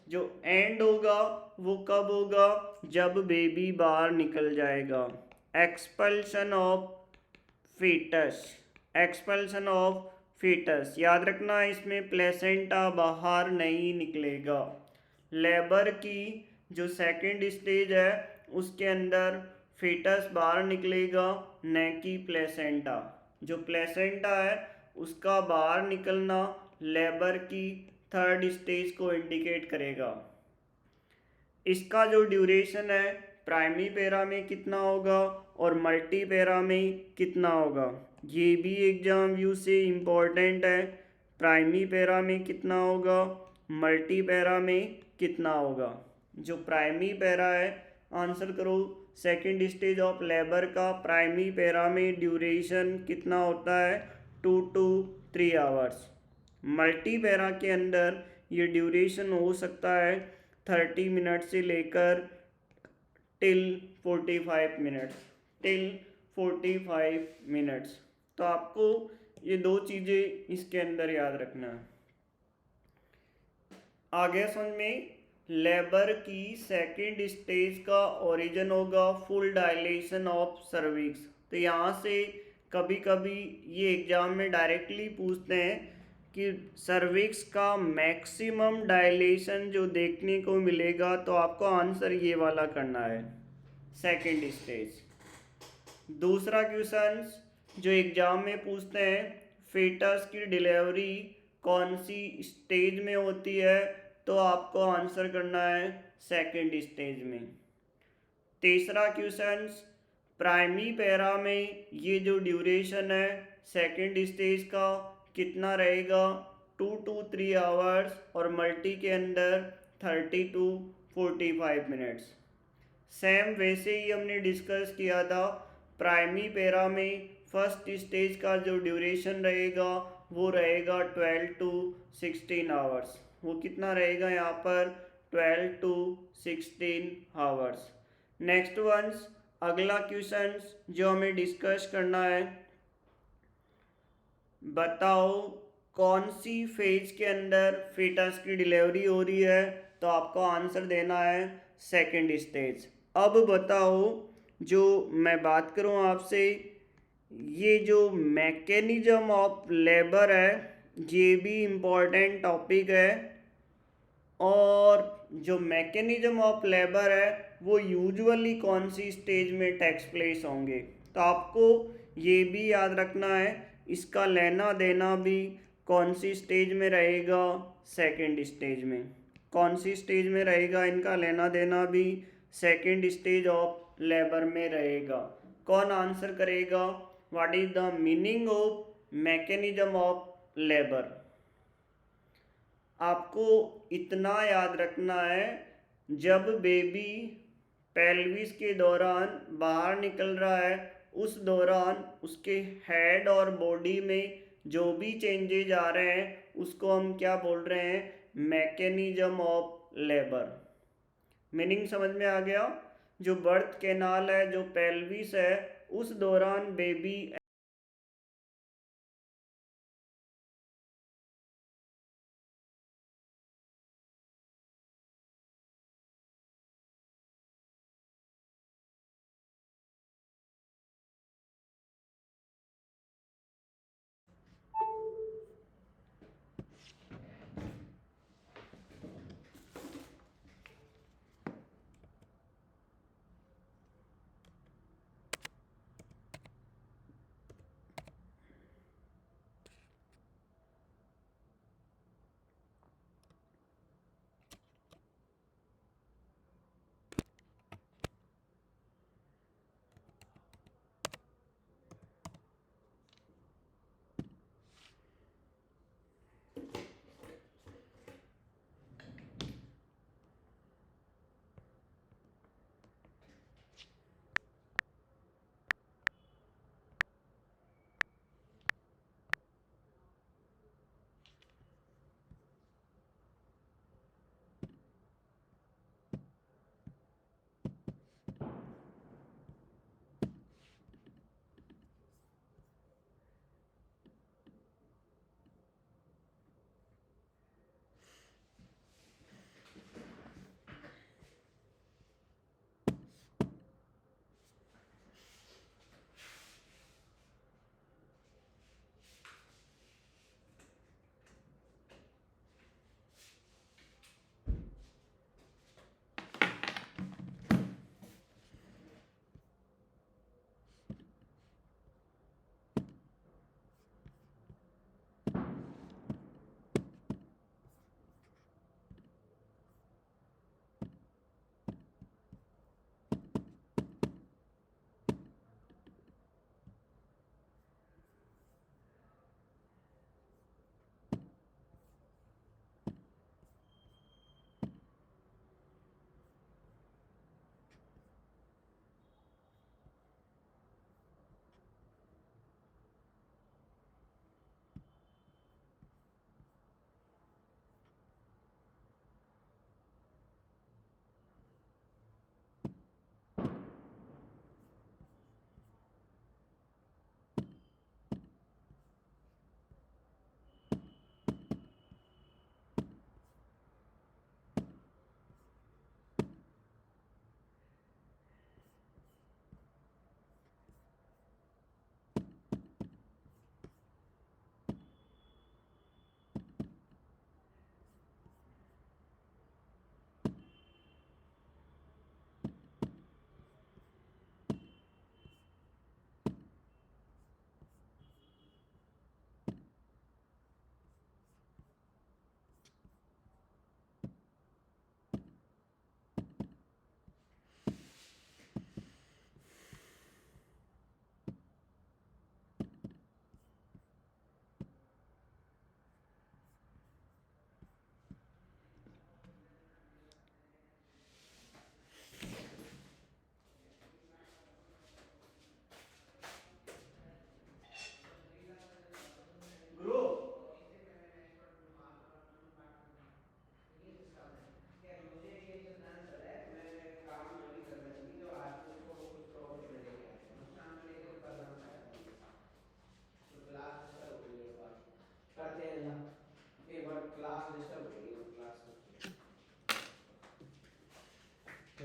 जो एंड होगा वो कब होगा, जब बेबी बाहर निकल जाएगा। Expulsion of fetus, expulsion of fetus, याद रखना इसमें प्लेसेंटा बाहर नहीं निकलेगा। लेबर की जो सेकंड स्टेज है उसके अंदर फीटस बाहर निकलेगा, न कि प्लेसेंटा। जो प्लेसेंटा है उसका बाहर निकलना लेबर की थर्ड स्टेज को इंडिकेट करेगा। इसका जो ड्यूरेशन है प्राइमरी पैरा में कितना होगा और मल्टी पैरा में कितना होगा, ये भी एग्जाम व्यू से इम्पोर्टेंट है। प्राइमरी पैरा में कितना होगा, मल्टी पैरा में कितना होगा। जो प्राइमरी पैरा है आंसर करो, सेकंड स्टेज ऑफ लेबर का प्राइमरी पैरा में ड्यूरेशन कितना होता है, 2 to 3 आवर्स। मल्टी पैरा के अंदर ये ड्यूरेशन हो सकता है 30 मिनट से लेकर टिल 45 मिनट्स, टिल 45 मिनट्स। तो आपको ये दो चीज़ें इसके अंदर याद रखना है। आगे समझ में, लेबर की सेकंड स्टेज का ओरिजिन होगा फुल डायलेशन ऑफ सर्विक्स। तो यहाँ से कभी कभी ये एग्जाम में डायरेक्टली पूछते हैं कि सर्विक्स का मैक्सिमम डायलेशन जो देखने को मिलेगा, तो आपको आंसर ये वाला करना है, सेकंड स्टेज। दूसरा क्वेश्चन जो एग्जाम में पूछते हैं, फेटस की डिलीवरी कौन सी स्टेज में होती है, तो आपको आंसर करना है सेकंड स्टेज में। तीसरा क्वेश्चन, प्राइमरी पैरा में ये जो ड्यूरेशन है सेकंड स्टेज का कितना रहेगा, 2 to 3 आवर्स, और मल्टी के अंदर 30 to 45 मिनट्स। सेम वैसे ही हमने डिस्कस किया था, प्राइमरी पैरा में फर्स्ट स्टेज का जो ड्यूरेशन रहेगा वो रहेगा 12 to 16 आवर्स। वो कितना रहेगा यहाँ पर, 12 to 16 आवर्स। नेक्स्ट वंस, अगला क्वेश्चन जो हमें डिस्कस करना है, बताओ कौन सी फेज के अंदर फीटस की डिलीवरी हो रही है, तो आपको आंसर देना है सेकंड स्टेज। अब बताओ, जो मैं बात करूं आपसे, ये जो मैकेनिज्म ऑफ लेबर है ये भी इम्पोर्टेंट टॉपिक है, और जो मैकेनिज्म ऑफ लेबर है वो यूजुअली कौन सी स्टेज में टेक्स प्लेस होंगे, तो आपको ये भी याद रखना है, इसका लेना देना भी कौन सी स्टेज में रहेगा, सेकंड स्टेज में। कौन सी स्टेज में रहेगा इनका लेना देना भी, सेकंड स्टेज ऑफ लेबर में रहेगा। कौन आंसर करेगा, what is the meaning of mechanism of labour. आपको इतना याद रखना है, जब बेबी पेल्विस के दौरान बाहर निकल रहा है उस दौरान उसके हेड और बॉडी में जो भी चेंजेज आ रहे हैं उसको हम क्या बोल रहे हैं, मैकेनिज्म ऑफ लेबर। मीनिंग समझ में आ गया। जो बर्थ कैनाल है, जो पेल्विस है, उस दौरान बेबी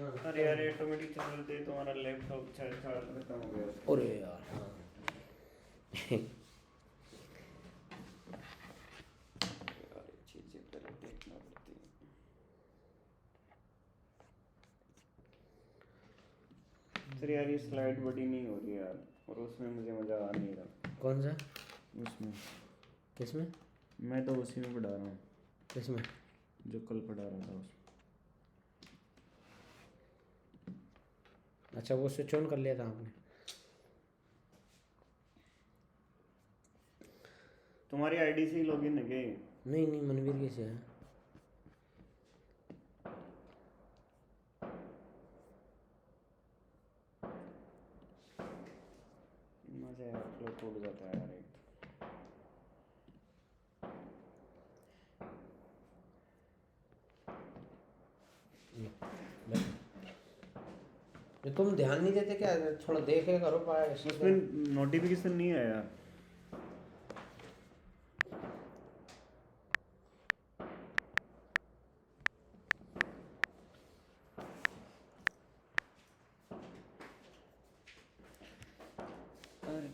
अरे यार ऑटोमेटिक चल रहे थे, तुम्हारा लैपटॉप चार्ज खत्म हो गया। अरे यार हाँ। यार ये चीजें पहले देखना पड़ती है। सर यार ये स्लाइड बड़ी नहीं हो रही यार, और उसमें मुझे मजा आ नहीं रहा। कौन सा? उसमें किसमें? मैं तो उसी में पढ़ा रहा हूँ, किसमें? जो कल पढ़ा रहा था उसमें। अच्छा वो स्विच ऑन कर लिया था आपने? तुम्हारी आईडी से ही लॉगिन है क्या? नहीं नहीं, मनवीर की से है। मजा यार, फ्लो टूट जाता है यार एक ये तुम ध्यान नहीं देते क्या? थोड़ा देखे करो पाए तो। उसमें नोटिफिकेशन नहीं है यार।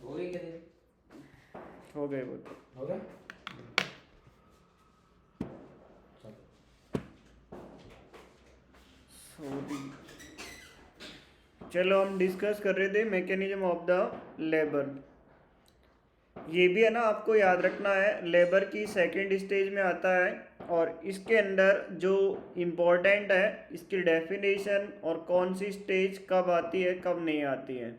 हो गई क्या दिन? हो गए वो तो। हो गया। चलो हम डिस्कस कर रहे थे मैकेनिज्म ऑफ द लेबर। ये भी है ना, आपको याद रखना है, लेबर की सेकंड स्टेज में आता है, और इसके अंदर जो इम्पोर्टेंट है इसकी डेफिनेशन और कौन सी स्टेज कब आती है कब नहीं आती है।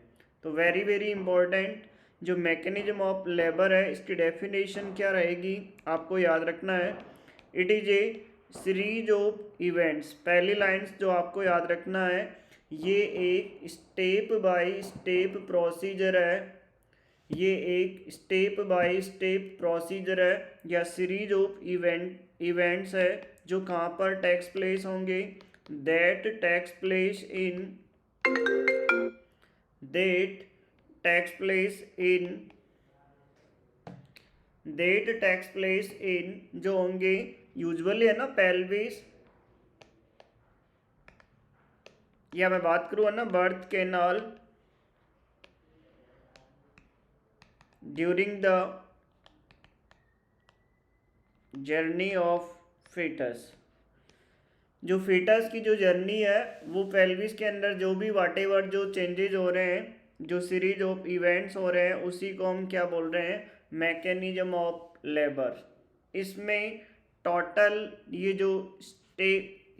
तो वेरी वेरी इम्पोर्टेंट, जो मैकेनिज्म ऑफ लेबर है इसकी डेफिनेशन क्या रहेगी आपको याद रखना है। It is a series of events. पहली लाइन्स जो आपको याद रखना है, ये एक स्टेप बाय स्टेप प्रोसीजर है, ये एक स्टेप बाय स्टेप प्रोसीजर है या सीरीज ऑफ इवेंट्स है जो कहाँ पर टेक्स प्लेस होंगे, that takes place in that takes place in that takes place in जो होंगे यूजुअली है ना पेल्विस, या मैं बात करूँ है ना birth canal, during the journey of fetus. जो फीटस की जो जर्नी है वो पेल्विस के अंदर जो भी वाटेवर जो चेंजेज हो रहे हैं, जो सीरीज ऑफ इवेंट्स हो रहे हैं, उसी को हम क्या बोल रहे हैं, मैकेनिज्म ऑफ लेबर। इसमें टोटल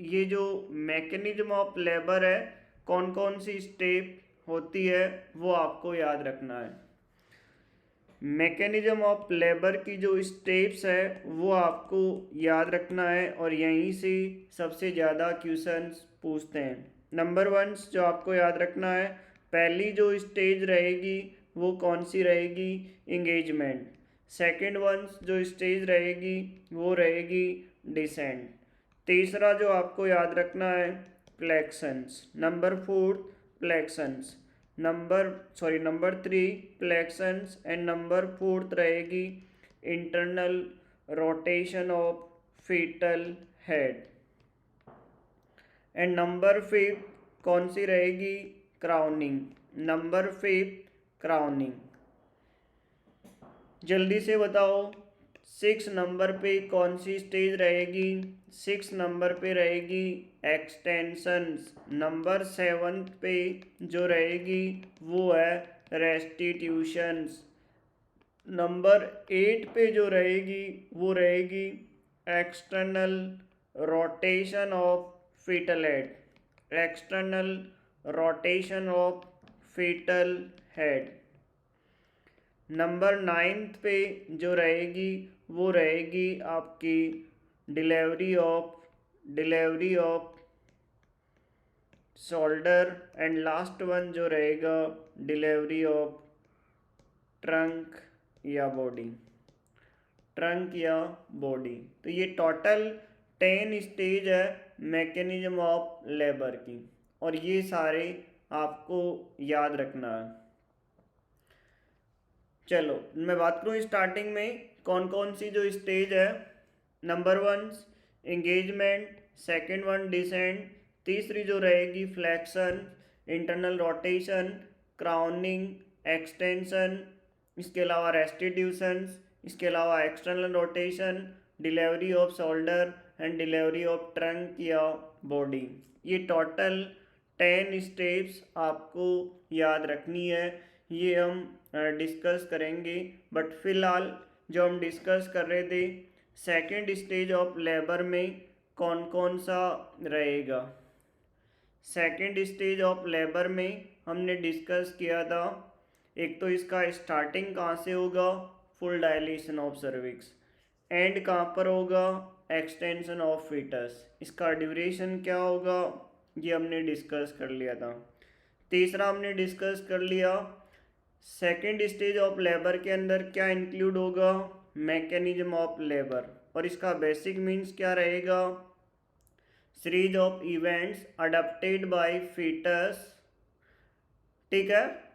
ये जो मैकेनिज्म ऑफ लेबर है, कौन कौन सी स्टेप होती है वो आपको याद रखना है। मैकेनिज्म ऑफ लेबर की जो स्टेप्स है वो आपको याद रखना है, और यहीं से सबसे ज़्यादा क्वेश्चंस पूछते हैं। नंबर 1 जो आपको याद रखना है, पहली जो स्टेज रहेगी वो कौन सी रहेगी, इंगेजमेंट। सेकंड वन जो स्टेज रहेगी वो रहेगी डिसेंट। तीसरा जो आपको याद रखना है, flexions. Number 4 flexions. Number 3 flexions, and number 4 रहेगी internal rotation of fetal head, and number 5 कौन सी रहेगी, क्राउनिंग। Number 5 crowning. जल्दी से बताओ 6 नंबर पे कौन सी स्टेज रहेगी, 6 नंबर पे रहेगी एक्सटेंशंस। नंबर 7 पे जो रहेगी वो है रेस्टिट्यूशंस। नंबर 8 पे जो रहेगी वो रहेगी external rotation of fetal head, external rotation of fetal head. Number 9 पे जो रहेगी वो रहेगी आपकी delivery of shoulder, and last one जो रहेगा डिलीवरी ऑफ ट्रंक या बॉडी, ट्रंक या बॉडी। तो ये टोटल 10 स्टेज है मैकेनिज्म ऑफ लेबर की, और ये सारे आपको याद रखना है। चलो मैं बात करूँ स्टार्टिंग में कौन कौन सी जो स्टेज है। Number 1 engagement, second one descent, तीसरी जो रहेगी flexion, internal rotation, crowning, extension, इसके अलावा रेस्टिट्यूशंस, इसके अलावा external rotation, delivery of shoulder and delivery of trunk या बॉडी। ये टोटल 10 स्टेप्स आपको याद रखनी है, ये हम डिस्कस करेंगे। बट फिलहाल जो हम डिस्कस कर रहे थे सेकेंड स्टेज ऑफ लेबर में कौन कौन सा रहेगा। सेकेंड स्टेज ऑफ लेबर में हमने डिस्कस किया था, एक तो इसका स्टार्टिंग कहाँ से होगा, full dilation of cervix, and कहाँ पर होगा, एक्सटेंशन ऑफ फीटस, इसका ड्यूरेशन क्या होगा, ये हमने डिस्कस कर लिया था। तीसरा हमने डिस्कस कर लिया सेकेंड स्टेज ऑफ लेबर के अंदर क्या इंक्लूड होगा, मैकेनिज्म ऑफ लेबर, और इसका बेसिक मीन्स क्या रहेगा, series of events adapted by fetus. ठीक है,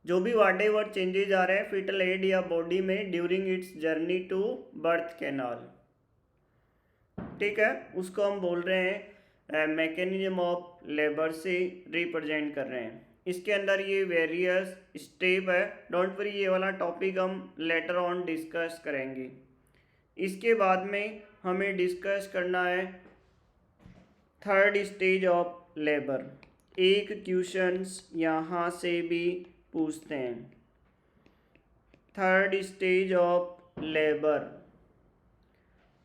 जो भी वाट एवर चेंजेज आ रहे हैं फीटल हेड या बॉडी में during its journey to birth canal, ठीक है, उसको हम बोल रहे हैं मैकेनिज्म ऑफ लेबर से रिप्रेजेंट कर रहे हैं। इसके अंदर ये वेरियस स्टेप है, डोंट वरी, ये वाला टॉपिक हम लेटर ऑन डिस्कस करेंगे। इसके बाद में हमें डिस्कस करना है थर्ड स्टेज ऑफ लेबर। एक क्वेश्चंस यहाँ से भी पूछते हैं, थर्ड स्टेज ऑफ लेबर,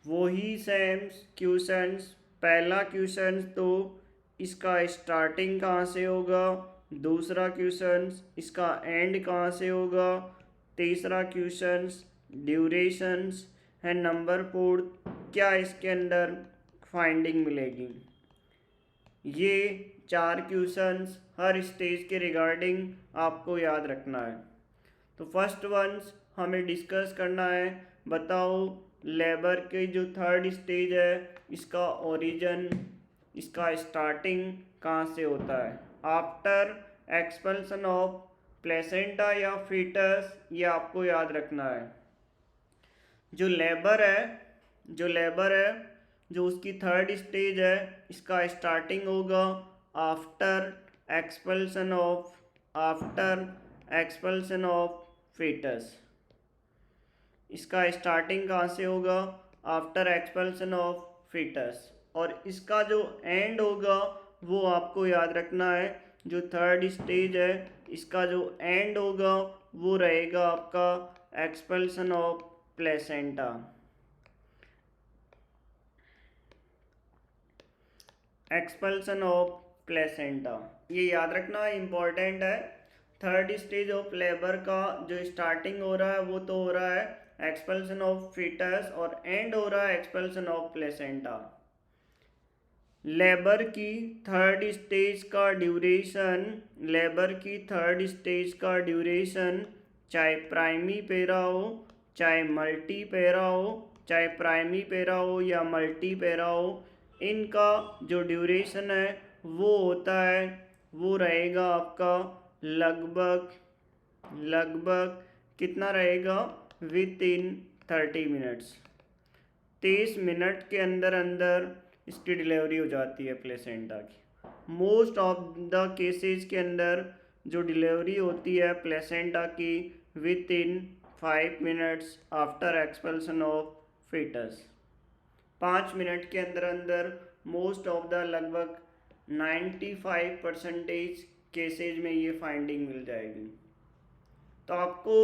वही सेम क्वेश्चंस, पहला क्वेश्चन तो इसका स्टार्टिंग कहाँ से होगा, दूसरा क्वेश्चन इसका एंड कहाँ से होगा, तीसरा क्वेश्चन ड्यूरेशंस है, नंबर 4 क्या इसके अंदर फाइंडिंग मिलेगी। ये 4 क्वेश्चंस हर स्टेज के रिगार्डिंग आपको याद रखना है। तो फर्स्ट वंस हमें डिस्कस करना है, बताओ लेबर के जो थर्ड स्टेज है इसका ओरिजिन, इसका स्टार्टिंग कहाँ से होता है, आफ्टर एक्सपल्सन ऑफ प्लेसेंटा या फीटस, ये आपको याद रखना है। जो लेबर है जो उसकी थर्ड स्टेज है इसका स्टार्टिंग होगा आफ्टर एक्सपल्सन ऑफ फीटस। इसका स्टार्टिंग कहाँ से होगा, आफ्टर एक्सपल्सन ऑफ फीटस, और इसका जो एंड होगा वो आपको याद रखना है। जो थर्ड स्टेज है इसका जो एंड होगा वो रहेगा आपका expulsion of placenta. Expulsion of placenta, ये याद रखना इम्पॉर्टेंट है। थर्ड स्टेज ऑफ लेबर का जो स्टार्टिंग हो रहा है वो तो हो रहा है एक्सपल्सन ऑफ फीटस और एंड हो रहा है एक्सपल्सन ऑफ प्लेसेंटा। लेबर की थर्ड स्टेज का ड्यूरेशन चाहे प्राइमी पैरा हो चाहे मल्टी पैरा हो, चाहे प्राइमी पैरा हो या मल्टी पैरा हो, इनका जो ड्यूरेशन है वो होता है, वो रहेगा आपका लगभग कितना रहेगा, विद इन 30 मिनट्स। 30 मिनट के अंदर इसकी डिलीवरी हो जाती है प्लेसेंटा की। मोस्ट ऑफ द केसेस के अंदर जो डिलीवरी होती है प्लेसेंटा की within 5 minutes after expulsion of fetus. 5 minute के अंदर मोस्ट ऑफ द लगभग 95% केसेज में ये फाइंडिंग मिल जाएगी। तो आपको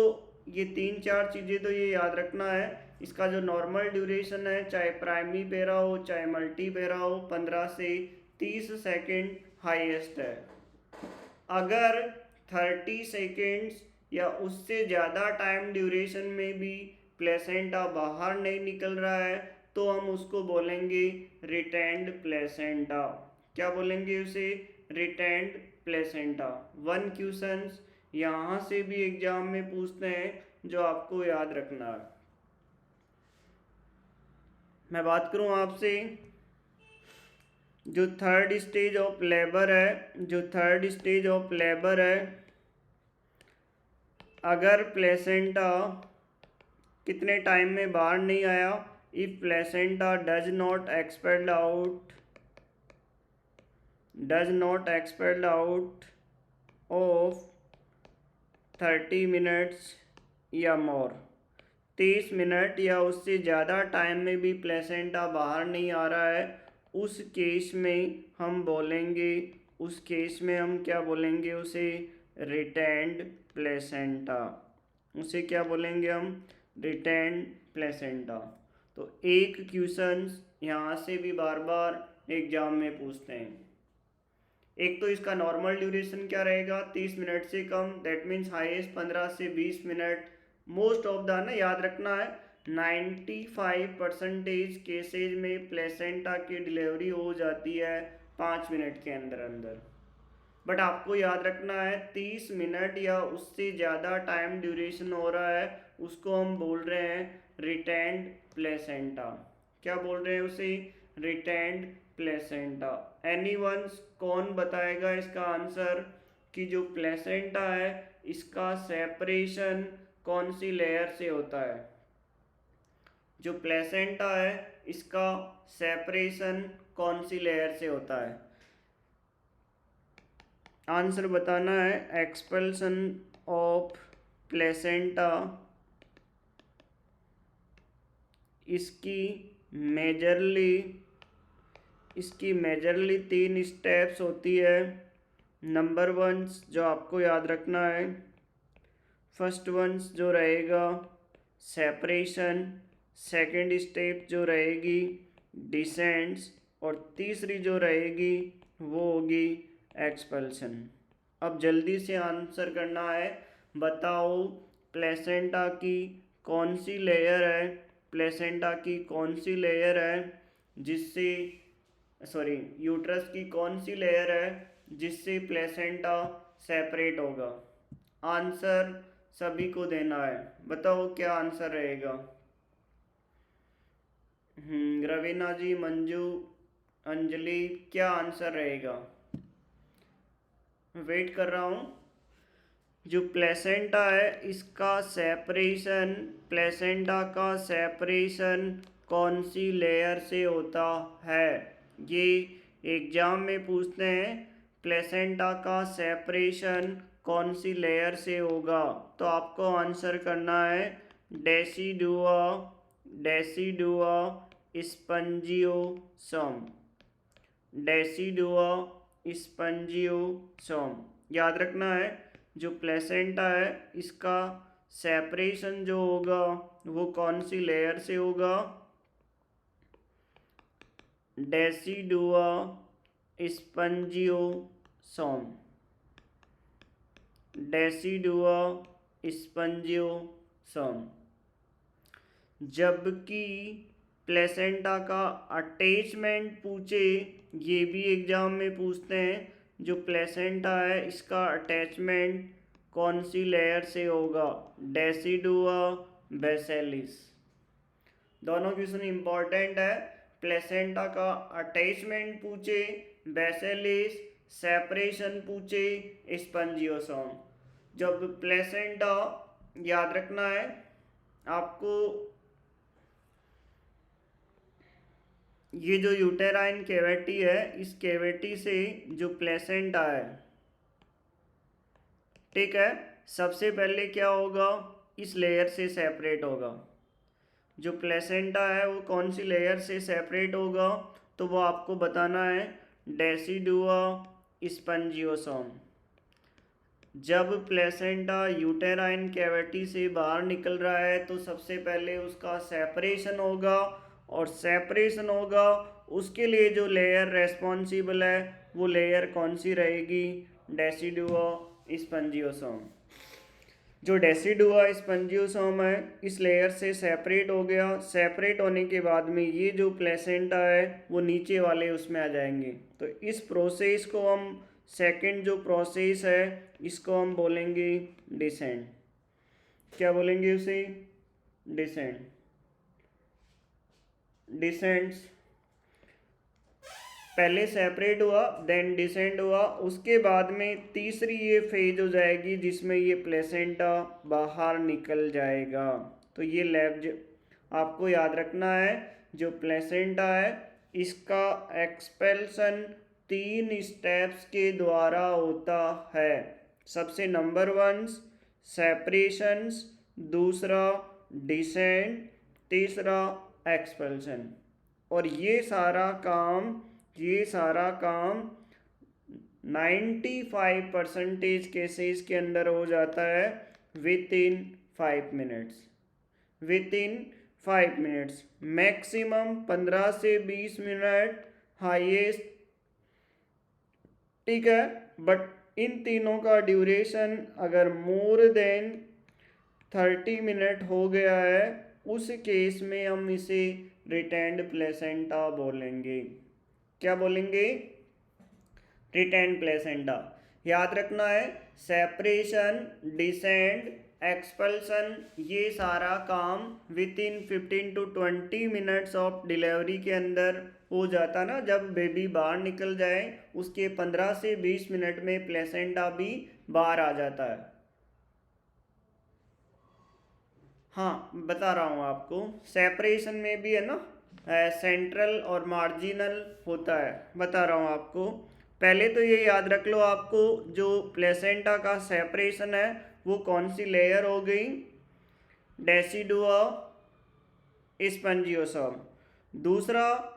ये 3-4 चीज़ें तो ये याद रखना है। इसका जो नॉर्मल ड्यूरेशन है चाहे प्राइमरी पैरा हो चाहे मल्टी पैरा हो 15 से 30 सेकेंड हाईएस्ट है। अगर 30 सेकेंड्स या उससे ज़्यादा टाइम ड्यूरेशन में भी प्लेसेंटा बाहर नहीं निकल रहा है तो हम उसको बोलेंगे रिटेंड प्लेसेंटा। क्या बोलेंगे उसे, रिटेंड प्लेसेंटा। 1 क्वेश्चन यहाँ से भी एग्जाम में पूछते हैं जो आपको याद रखना है। मैं बात करूँ आपसे, जो थर्ड स्टेज ऑफ लेबर है, अगर प्लेसेंटा कितने टाइम में बाहर नहीं आया, if placenta does not expelled out does not expelled out of 30 minutes या मोर, 30 मिनट या उससे ज़्यादा टाइम में भी प्लेसेंटा बाहर नहीं आ रहा है, उस केस में हम बोलेंगे, उस केस में हम क्या बोलेंगे, उसे रिटेन्ड प्लेसेंटा, उसे क्या बोलेंगे हम, रिटेन्ड प्लेसेंटा। तो एक क्वेश्चंस यहाँ से भी बार बार एग्जाम में पूछते हैं। एक तो इसका नॉर्मल ड्यूरेशन क्या रहेगा, 30 मिनट से कम, दैट मीन्स हाईएस्ट 15 से 20 मिनट। मोस्ट ऑफ द ना याद रखना है 95% केसेज में प्लेसेंटा की डिलीवरी हो जाती है 5 मिनट के अंदर अंदर। बट आपको याद रखना है 30 मिनट या उससे ज़्यादा टाइम ड्यूरेशन हो रहा है, उसको हम बोल रहे हैं रिटेन्ड प्लेसेंटा। क्या बोल रहे हैं उसे, रिटेन्ड प्लेसेंटा। एनीवन, कौन बताएगा इसका आंसर कि जो प्लेसेंटा है इसका सेपरेशन कौन सी लेयर से होता है, जो प्लेसेंटा है इसका सेपरेशन कौन सी लेयर से होता है। आंसर बताना है, एक्सपल्सन ऑफ प्लेसेंटा इसकी मेजरली 3 स्टेप्स होती है। नंबर 1 जो आपको याद रखना है, फर्स्ट वंस जो रहेगा सेपरेशन, सेकंड स्टेप जो रहेगी डिसेंट्स, और तीसरी जो रहेगी वो होगी एक्सपल्सन। अब जल्दी से आंसर करना है, बताओ प्लेसेंटा की कौन सी लेयर है, प्लेसेंटा की कौन सी लेयर है जिससे, सॉरी, यूट्रस की कौन सी लेयर है जिससे प्लेसेंटा सेपरेट होगा। आंसर सभी को देना है, बताओ क्या आंसर रहेगा। रवीना जी, मंजू, अंजलि, क्या आंसर रहेगा, वेट कर रहा हूँ। जो प्लेसेंटा है इसका सेपरेशन, प्लेसेंटा का सेपरेशन कौन सी लेयर से होता है, ये एग्जाम में पूछते हैं। प्लेसेंटा का सेपरेशन कौन सी लेयर से होगा, तो आपको आंसर करना है decidua, decidua spongiosum, decidua spongiosum. याद रखना है जो प्लेसेंटा है इसका सेपरेशन जो होगा वो कौन सी लेयर से होगा, डेसिडुआ स्पंजियोसम, डेसिडुआ स्पंजियोसम। जबकि प्लेसेंटा का अटैचमेंट पूछे, ये भी एग्जाम में पूछते हैं, जो प्लेसेंटा है इसका अटैचमेंट कौन सी लेयर से होगा, डेसिडुआ बेसिलिस। दोनों क्वेश्चन इंपॉर्टेंट है। प्लेसेंटा का अटैचमेंट पूछे बेसिलिस, सेपरेशन पूछे स्पंजियोसोम। जब प्लेसेंटा, याद रखना है आपको, ये जो यूटेराइन कैविटी है इस कैविटी से जो प्लेसेंटा है, ठीक है, सबसे पहले क्या होगा, इस लेयर से सेपरेट होगा। जो प्लेसेंटा है वो कौन सी लेयर से सेपरेट होगा, तो वो आपको बताना है डेसिडुआ स्पंजियोसोम। जब प्लेसेंटा यूटेराइन कैविटी से बाहर निकल रहा है तो सबसे पहले उसका सेपरेशन होगा, और सेपरेशन होगा उसके लिए जो लेयर रेस्पॉन्सिबल है वो लेयर कौन सी रहेगी, डेसिडुआ स्पंजियोसोम। जो डेसिडुआ स्पंजियोसोम है इस लेयर से सेपरेट हो गया, सेपरेट होने के बाद में ये जो प्लेसेंटा है वो नीचे वाले उसमें आ जाएंगे। तो इस प्रोसेस को हम, सेकंड जो प्रोसेस है इसको हम बोलेंगे डिसेंट। क्या बोलेंगे उसे, डिसेंट, डिसेंट्स। पहले सेपरेट हुआ देन डिसेंट हुआ, उसके बाद में तीसरी ये फेज हो जाएगी जिसमें ये प्लेसेंटा बाहर निकल जाएगा। तो ये आपको याद रखना है, जो प्लेसेंटा है इसका एक्सपेल्सन 3 स्टेप्स के द्वारा होता है। सबसे नंबर 1 सेपरेशंस, दूसरा डिसेंट, तीसरा एक्सपल्शन। और ये सारा काम 95% केसेस के अंदर हो जाता है विद इन 5 मिनट्स। मैक्सिमम 15 से 20 मिनट हाईएस्ट, ठीक है। बट इन तीनों का ड्यूरेशन अगर मोर देन 30 मिनट हो गया है, उस केस में हम इसे रिटेंड प्लेसेंटा बोलेंगे। क्या बोलेंगे? Retained placenta. याद रखना है, सेपरेशन, डिसेंट, एक्सपल्सन, ये सारा काम with in 15 to 20 minutes of delivery के अंदर हो जाता ना। जब बेबी बाहर निकल जाए उसके 15 से 20 मिनट में प्लेसेंटा भी बाहर आ जाता है। हाँ, बता रहा हूँ आपको, सेपरेशन में भी है ना सेंट्रल और मार्जिनल होता है। बता रहा हूँ आपको, पहले तो ये याद रख लो, आपको जो प्लेसेंटा का सेपरेशन है वो कौन सी लेयर हो गई? Decidua spongiosum. दूसरा,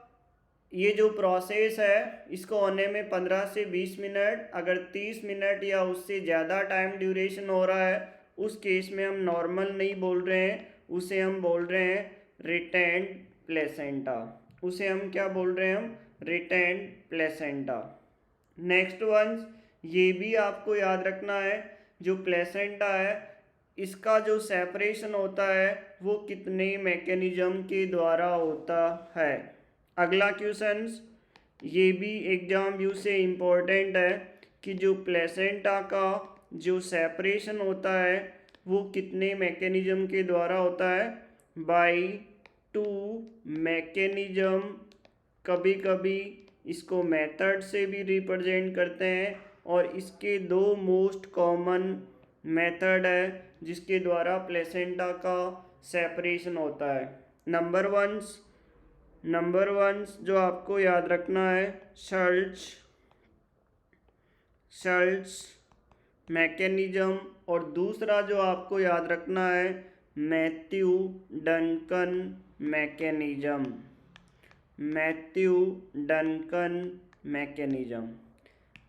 ये जो प्रोसेस है इसको होने में 15 से 20 मिनट, अगर 30 मिनट या उससे ज़्यादा टाइम ड्यूरेशन हो रहा है उस केस में हम नॉर्मल नहीं बोल रहे हैं, उसे हम बोल रहे हैं रिटेंड प्लेसेंटा। उसे हम क्या बोल रहे हैं? हम रिटेंड प्लेसेंटा। नेक्स्ट वन, ये भी आपको याद रखना है, जो प्लेसेंटा है इसका जो सेपरेशन होता है वो कितने मैकेनिज्म के द्वारा होता है। अगला क्वेश्चंस, ये भी एग्जाम व्यू से इम्पोर्टेंट है कि जो प्लेसेंटा का जो सेपरेशन होता है वो कितने मैकेनिज्म के द्वारा होता है? By 2 mechanism. कभी कभी इसको मेथड से भी रिप्रेजेंट करते हैं, और इसके 2 मोस्ट कॉमन मेथड है जिसके द्वारा प्लेसेंटा का सेपरेशन होता है। नंबर वन जो आपको याद रखना है, शल्ट्स मैकेनिज्म, और दूसरा जो आपको याद रखना है मैथ्यू डंकन मैकेनिज्म।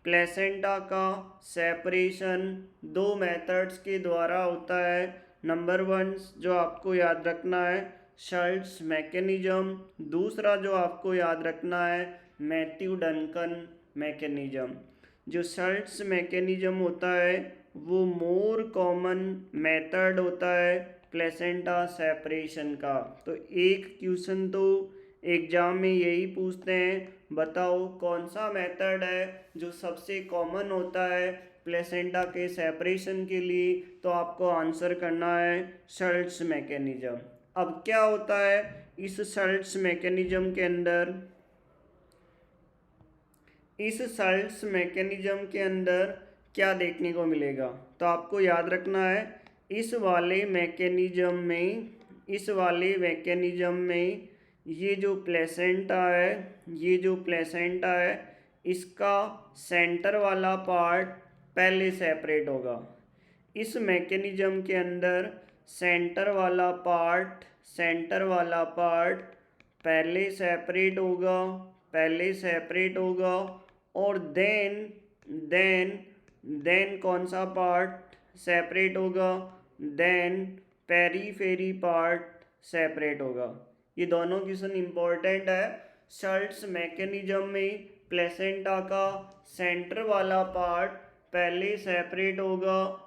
प्लेसेंटा का सेपरेशन 2 मेथड्स के द्वारा होता है। नंबर 1 जो आपको याद रखना है शल्ट्स मैकेनिज्म, दूसरा जो आपको याद रखना है मैथ्यू डंकन मैकेनिज्म। जो शल्ट्स मैकेनिज्म होता है वो मोर कॉमन मेथड होता है प्लेसेंटा सेपरेशन का। तो एक क्वेश्चन तो एग्जाम में यही पूछते हैं, बताओ कौन सा मेथड है जो सबसे कॉमन होता है प्लेसेंटा के सेपरेशन के लिए? तो आपको आंसर करना है शल्ट्स मैकेनिज्म। अब क्या होता है इस शल्ट्स मैकेनिज्म के अंदर? इस शल्ट्स मैकेनिज्म के अंदर क्या देखने को मिलेगा? तो आपको याद रखना है, इस वाले मैकेनिज्म में ये जो प्लेसेंटा है इसका सेंटर वाला पार्ट पहले सेपरेट होगा। इस मैकेनिज्म के अंदर सेंटर वाला पार्ट पहले सेपरेट होगा, और देन कौन सा पार्ट सेपरेट होगा? देन पेरीफेरी पार्ट सेपरेट होगा। ये दोनों क्वेश्चन इंपॉर्टेंट है। शल्ट्स मैकेनिज्म में प्लेसेंटा का सेंटर वाला पार्ट पहले सेपरेट होगा,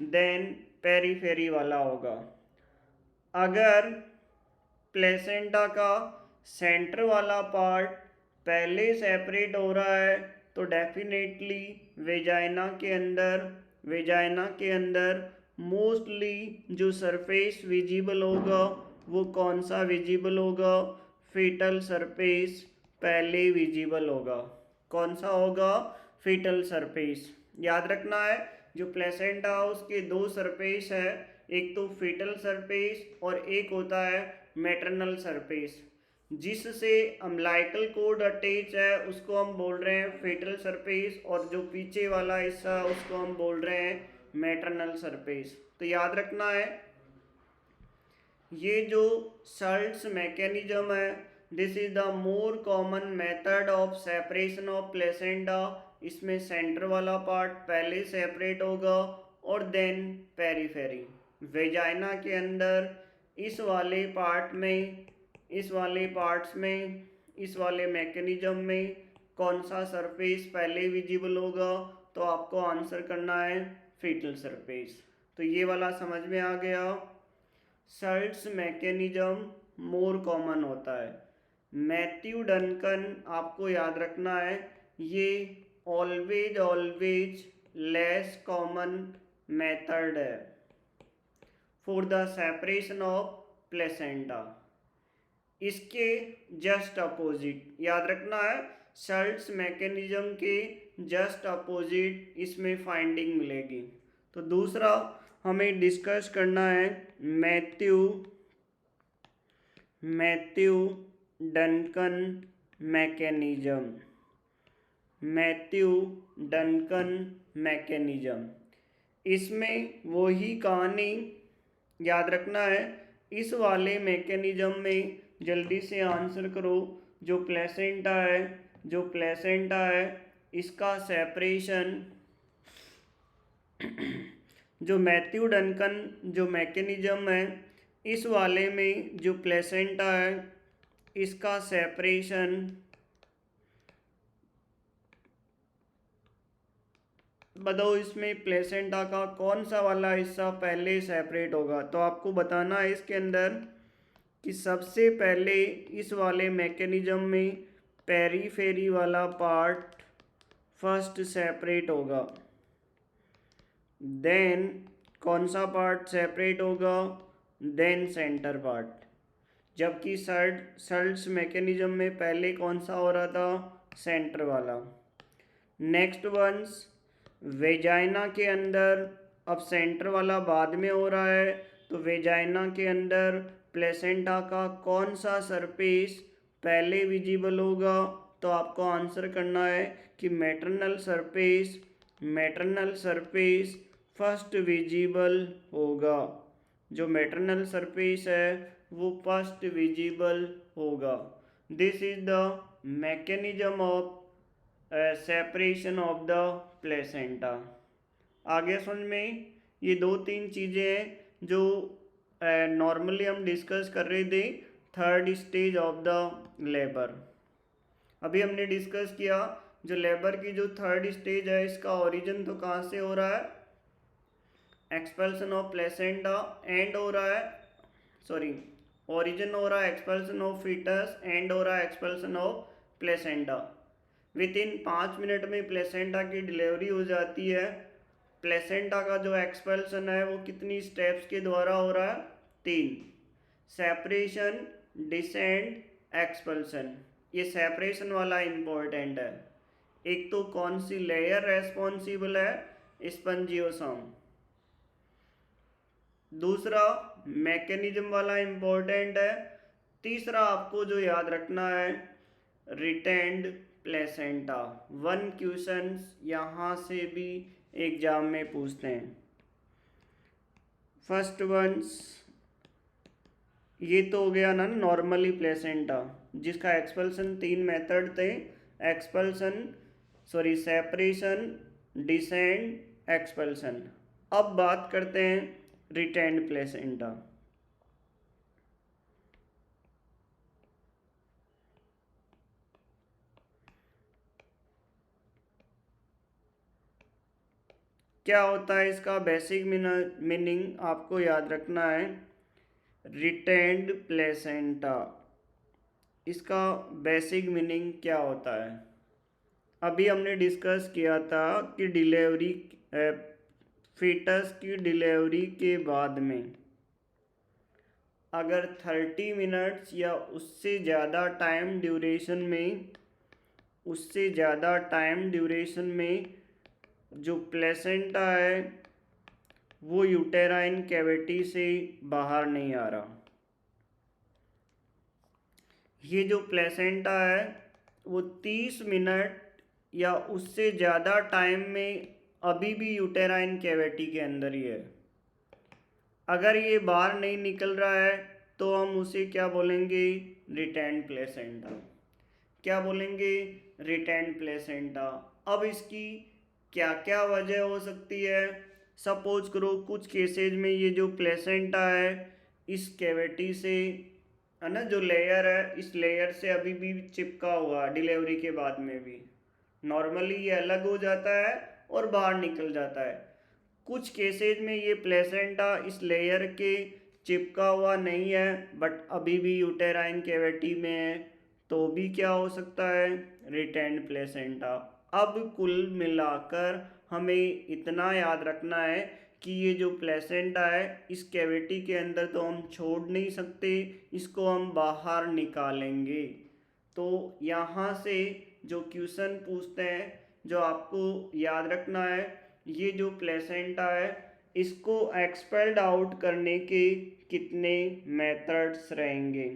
देन पेरीफेरी वाला होगा। अगर प्लेसेंटा का सेंटर वाला पार्ट पहले सेपरेट हो रहा है तो डेफिनेटली वेजाइना के अंदर मोस्टली जो सरफेस विजिबल होगा वो कौन सा विजिबल होगा? फीटल सरफेस पहले विजिबल होगा। कौन सा होगा? Fetal surface. याद रखना है, जो प्लेसेंटा हाउस के 2 सरफेस है, एक तो फीटल सरफेस और एक होता है मैटरनल सरफेस। जिससे अम्बिलाइकल कोड अटैच है उसको हम बोल रहे हैं फेटल सरफेस, और जो पीछे वाला हिस्सा उसको हम बोल रहे हैं मैटरनल सरफेस। तो याद रखना है ये जो सर्ट्स मैकेनिज्म है, this is the more common method of separation of placenta. इसमें सेंटर वाला पार्ट पहले सेपरेट होगा और देन पेरीफेरी। वेजाइना के अंदर इस वाले पार्ट में, इस वाले पार्ट्स में, इस वाले मैकेनिज्म में कौन सा सरफेस पहले विजिबल होगा, तो आपको आंसर करना है फीटल सरफेस। तो ये वाला समझ में आ गया। सर्ट्स मैकेनिज्म मोर कॉमन होता है। मैथ्यू डनकन आपको याद रखना है ये always always less common method है for the separation of placenta. इसके जस्ट अपोजिट याद रखना है, सर्ट्स मैकेनिज्म के जस्ट अपोजिट इसमें फाइंडिंग मिलेगी। तो दूसरा हमें डिस्कस करना है Matthews Duncan mechanism. Matthews Duncan mechanism, इसमें वही कहानी याद रखना है। इस वाले मैकेनिज्म में जल्दी से आंसर करो, जो प्लेसेंटा है इसका सेपरेशन, जो मैथ्यू डनकन जो मैकेनिज्म है इस वाले में जो प्लेसेंटा है इसका सेपरेशन बताओ, इसमें प्लेसेंटा का कौन सा वाला हिस्सा पहले सेपरेट होगा। तो आपको बताना है इसके अंदर कि सबसे पहले इस वाले मैकेनिज्म में पेरीफेरी वाला पार्ट फर्स्ट सेपरेट होगा, देन कौन सा पार्ट सेपरेट होगा, देन सेंटर पार्ट। जबकि सर्ट्स मैकेनिज्म में पहले कौन सा हो रहा था, सेंटर वाला। नेक्स्ट वंस वेजाइना के अंदर अब सेंटर वाला बाद में हो रहा है, तो वेजाइना के अंदर प्लेसेंटा का कौन सा सरफेस पहले विजिबल होगा, तो आपको आंसर करना है कि मैटरनल सरफेस फर्स्ट विजिबल होगा। जो मैटरनल सरफेस है वो फर्स्ट विजिबल होगा। This is the mechanism of separation of the placenta. आगे समझ में ये दो तीन चीज़ें हैं जो नॉर्मली हम डिस्कस कर रहे थे third stage of the labour. अभी हमने डिस्कस किया जो लेबर की जो थर्ड स्टेज है इसका ओरिजिन तो कहाँ से हो रहा है, एक्सपल्सन ऑफ प्लेसेंटा एंड हो रहा है, सॉरी ओरिजिन हो रहा है एक्सपल्सन ऑफ फीटस एंड हो रहा है expulsion of placenta. With in 5 minute में प्लेसेंटा की डिलीवरी हो जाती है। प्लेसेंटा का जो एक्सपल्सन है वो कितनी स्टेप्स के द्वारा हो रहा है, 3, सेपरेशन, डिसेंड, एक्सपल्सन। ये सेपरेशन वाला इम्पोर्टेंट है। एक तो कौन सी लेयर रेस्पॉन्सिबल है, स्पंजियोसोम। दूसरा मैकेनिज्म वाला इम्पोर्टेंट है। तीसरा आपको जो याद रखना है रिटेंड प्लेसेंटा। 1 क्वेश्चंस यहाँ से भी एग्जाम में पूछते हैं। फर्स्ट वंस ये तो हो गया ना नॉर्मली प्लेसेंटा जिसका एक्सपल्सन 3 मेथड थे, सेपरेशन, डिसेंड, एक्सपल्सन। अब बात करते हैं रिटेंड प्लेसेंटा। क्या होता है इसका बेसिक मीनिंग आपको याद रखना है। रिटेंड प्लेसेंटा इसका बेसिक मीनिंग क्या होता है, अभी हमने डिस्कस किया था कि डिलीवरी फीटस की डिलीवरी के बाद में अगर 30 मिनट्स या उससे ज़्यादा टाइम ड्यूरेशन में जो प्लेसेंटा है वो यूटेराइन कैविटी से बाहर नहीं आ रहा, ये जो प्लेसेंटा है वो 30 मिनट या उससे ज़्यादा टाइम में अभी भी यूटेराइन कैविटी के अंदर ही है। अगर ये बाहर नहीं निकल रहा है तो हम उसे क्या बोलेंगे, रिटेन्ड प्लेसेंटा। क्या बोलेंगे, रिटेन्ड प्लेसेंटा। अब इसकी क्या क्या वजह हो सकती है। सपोज करो कुछ केसेज में ये जो प्लेसेंटा है इस कैविटी से, है ना, जो लेयर है इस लेयर से अभी भी चिपका हुआ डिलीवरी के बाद में भी, नॉर्मली ये अलग हो जाता है और बाहर निकल जाता है। कुछ केसेज में ये प्लेसेंटा इस लेयर के चिपका हुआ नहीं है बट अभी भी यूटेराइन कैविटी में है, तो भी क्या हो सकता है, रिटेन्ड प्लेसेंटा। अब कुल मिलाकर हमें इतना याद रखना है कि ये जो प्लेसेंटा है इस कैविटी के अंदर तो हम छोड़ नहीं सकते, इसको हम बाहर निकालेंगे। तो यहाँ से जो क्वेश्चन पूछते हैं, जो आपको याद रखना है, ये जो प्लेसेंटा है इसको एक्सपेल्ड आउट करने के कितने मेथड्स रहेंगे।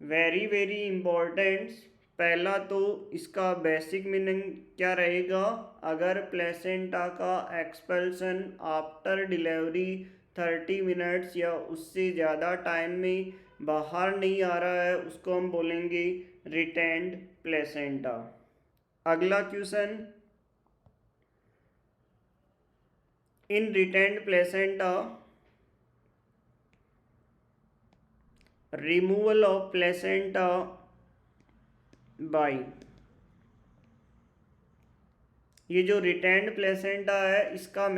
Very very important. पहला तो इसका बेसिक मीनिंग क्या रहेगा, अगर प्लेसेंटा का एक्सपल्सन आफ्टर डिलीवरी 30 मिनट्स या उससे ज़्यादा टाइम में बाहर नहीं आ रहा है उसको हम बोलेंगे रिटेन्ड प्लेसेंटा। अगला question, in retained placenta removal of placenta by, ये जो रिटेन्ड प्लेसेंटा है इसका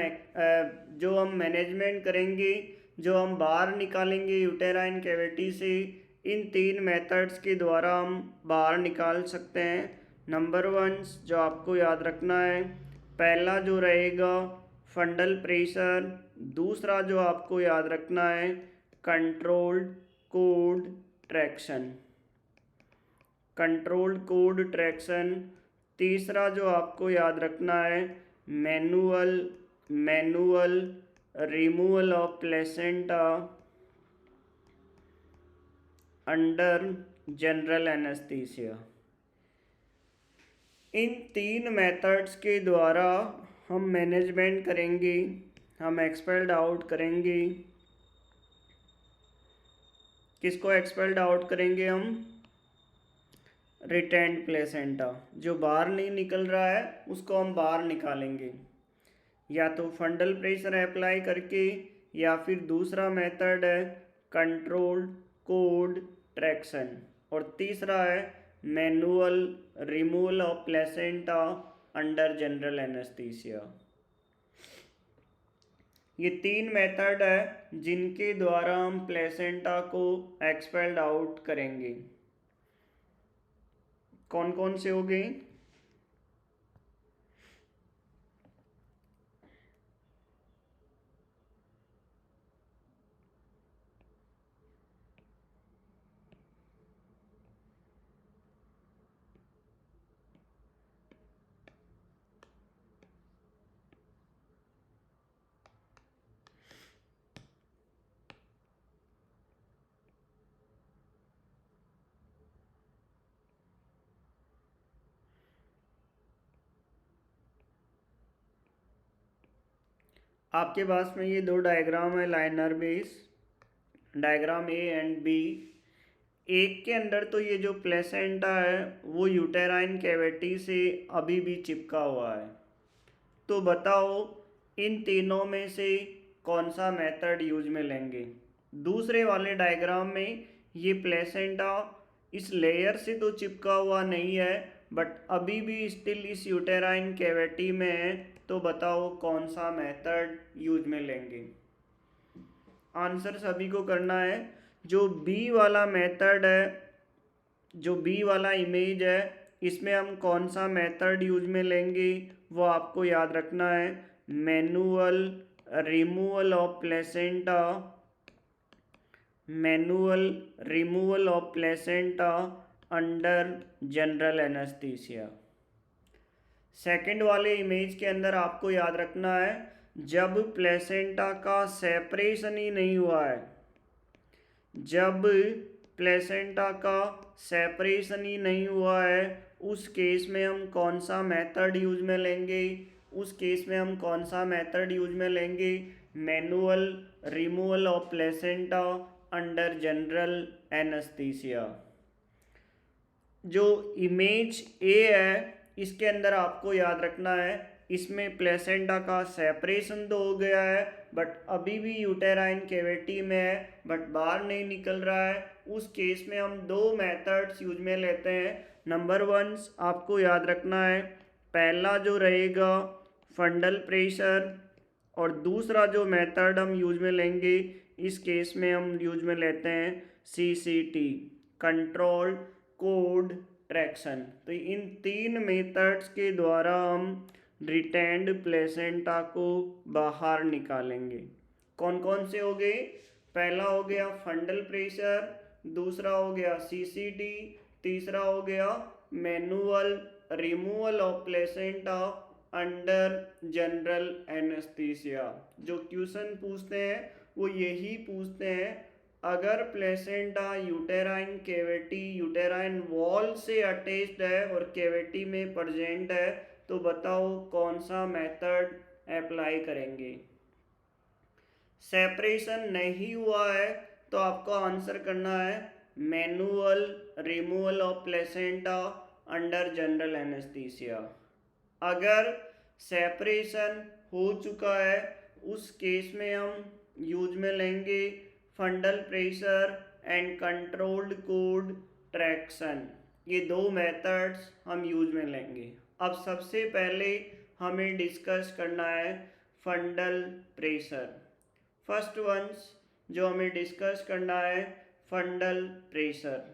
जो हम मैनेजमेंट करेंगे, जो हम बाहर निकालेंगे यूटेराइन कैविटी से, इन 3 मेथड्स के द्वारा हम बाहर निकाल सकते हैं। नंबर 1 जो आपको याद रखना है, पहला जो रहेगा फंडल प्रेशर, दूसरा जो आपको याद रखना है controlled code traction, controlled code traction, तीसरा जो आपको याद रखना है manual removal of placenta under general anaesthesia. In 3 methods के द्वारा हम मैनेजमेंट करेंगे, हम एक्सपेल्ड आउट करेंगे। किसको एक्सपेल्ड आउट करेंगे हम, रिटेन्ड प्लेसेंटा। जो बाहर नहीं निकल रहा है उसको हम बाहर निकालेंगे, या तो फंडल प्रेशर अप्लाई करके, या फिर दूसरा मेथड है कंट्रोल्ड कोड ट्रैक्शन, और तीसरा है manual removal of placenta under general anaesthesia. ये 3 मेथड है जिनके द्वारा हम प्लेसेंटा को एक्सपेल्ड आउट करेंगे। कौन कौन से हो गए, आपके पास में ये 2 डायग्राम है linear base, diagram A and B. एक के अंदर तो ये जो प्लेसेंटा है वो यूटेराइन कैविटी से अभी भी चिपका हुआ है, तो बताओ इन तीनों में से कौन सा मेथड यूज में लेंगे। दूसरे वाले डायग्राम में ये प्लेसेंटा इस लेयर से तो चिपका हुआ नहीं है बट अभी भी स्टिल इस यूटेराइन कैविटी में है, तो बताओ कौन सा मेथड यूज में लेंगे। आंसर सभी को करना है। जो बी वाला मेथड है, जो बी वाला इमेज है, इसमें हम कौन सा मेथड यूज में लेंगे वो आपको याद रखना है, manual removal of placenta, manual removal of placenta under general anaesthesia. Second वाले इमेज के अंदर आपको याद रखना है जब प्लेसेंटा का सेपरेशन ही नहीं हुआ है, जब प्लेसेंटा का सेपरेशन ही नहीं हुआ है, उस केस में हम कौन सा मेथड यूज में लेंगे? उस केस में हम कौन सा मेथड यूज में लेंगे? Manual removal of placenta under general anaesthesia. जो इमेज ए है इसके अंदर आपको याद रखना है, इसमें प्लेसेंटा का सेपरेशन तो हो गया है बट अभी भी यूटेराइन कैविटी में है, बट बाहर नहीं निकल रहा है। उस केस में हम दो मेथड्स यूज में लेते हैं। नंबर 1 आपको याद रखना है, पहला जो रहेगा फंडल प्रेशर, और दूसरा जो मेथड हम यूज में लेंगे इस केस में हम यूज में लेते हैं CCT, कंट्रोल कोड ट्रैक्शन। तो इन 3 मेथड्स के द्वारा हम रिटेंड प्लेसेंटा को बाहर निकालेंगे। कौन कौन से हो गए? पहला हो गया फंडल प्रेशर, दूसरा हो गया CCT, तीसरा हो गया manual removal of placenta under general anaesthesia. जो क्वेश्चन पूछते हैं वो यही पूछते हैं, अगर placenta uterine cavity uterine wall से अटैच्ड है और कैविटी में प्रेजेंट है तो बताओ कौन सा मेथड अप्लाई करेंगे। सेपरेशन नहीं हुआ है तो आपको आंसर करना है manual removal of placenta under general anaesthesia. अगर सेपरेशन हो चुका है उस केस में हम यूज में लेंगे फंडल pressure and controlled code traction. ये दो मेथड्स हम यूज में लेंगे। अब सबसे पहले हमें डिस्कस करना है फंडल प्रेशर। फर्स्ट वंस जो हमें डिस्कस करना है फंडल प्रेशर।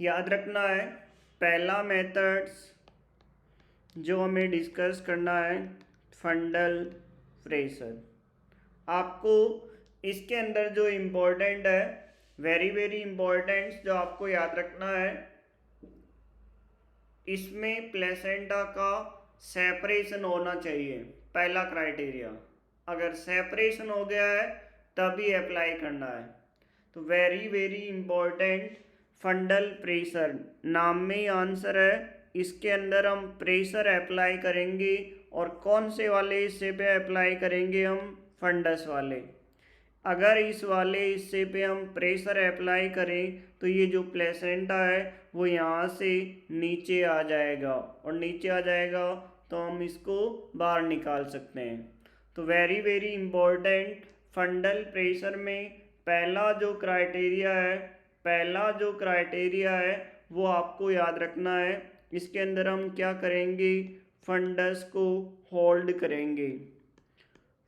याद रखना है पहला मेथड्स जो हमें डिस्कस करना है फंडल प्रेशर। आपको इसके अंदर जो इम्पोर्टेंट है वेरी वेरी इम्पोर्टेंट जो आपको याद रखना है, इसमें प्लेसेंटा का सेपरेशन होना चाहिए, पहला क्राइटेरिया। अगर सेपरेशन हो गया है तभी अप्लाई करना है। तो वेरी वेरी इम्पोर्टेंट फंडल प्रेशर, नाम में ही आंसर है, इसके अंदर हम प्रेशर अप्लाई करेंगे और कौन से वाले हिस्से पे अप्लाई करेंगे? हम फंडस वाले। अगर इस वाले हिस्से पे हम प्रेशर अप्लाई करें तो ये जो प्लेसेंटा है वो यहाँ से नीचे आ जाएगा, और नीचे आ जाएगा तो हम इसको बाहर निकाल सकते हैं। तो वेरी वेरी इम्पोर्टेंट फंडल प्रेशर में पहला जो क्राइटेरिया है वो आपको याद रखना है। इसके अंदर हम क्या करेंगे? फंडस को होल्ड करेंगे।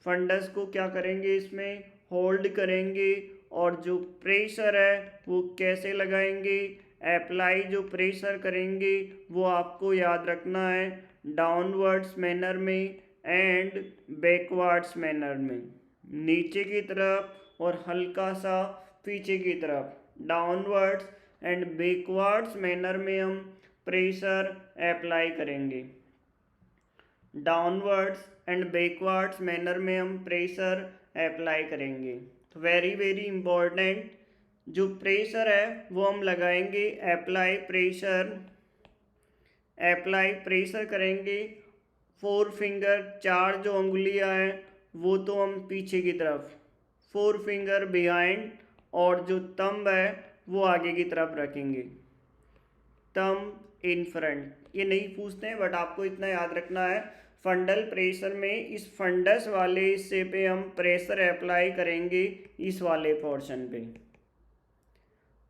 फंडस को क्या करेंगे? इसमें होल्ड करेंगे। और जो प्रेशर है वो कैसे लगाएंगे? अप्लाई जो प्रेशर करेंगे वो आपको याद रखना है डाउनवर्ड्स मैनर में एंड बैकवर्ड्स मैनर में, नीचे की तरफ और हल्का सा पीछे की तरफ। डाउनवर्ड्स एंड बैकवर्ड्स मैनर में हम प्रेशर अप्लाई करेंगे। डाउनवर्ड्स एंड बैकवर्ड्स मैनर में हम प्रेशर अप्लाई करेंगे। तो वेरी वेरी इम्पोर्टेंट जो प्रेशर है वो हम लगाएंगे, अप्लाई प्रेशर करेंगे। 4 फिंगर, 4 जो उंगलियां हैं वो तो हम पीछे की तरफ, 4 फिंगर बिहाइंड, और जो थंब है वो आगे की तरफ रखेंगे, थंब इन फ्रंट। ये नहीं पूछते हैं बट आपको इतना याद रखना है फंडल प्रेशर में इस फंडस वाले हिस्से पे हम प्रेशर अप्लाई करेंगे, इस वाले पोर्शन पे।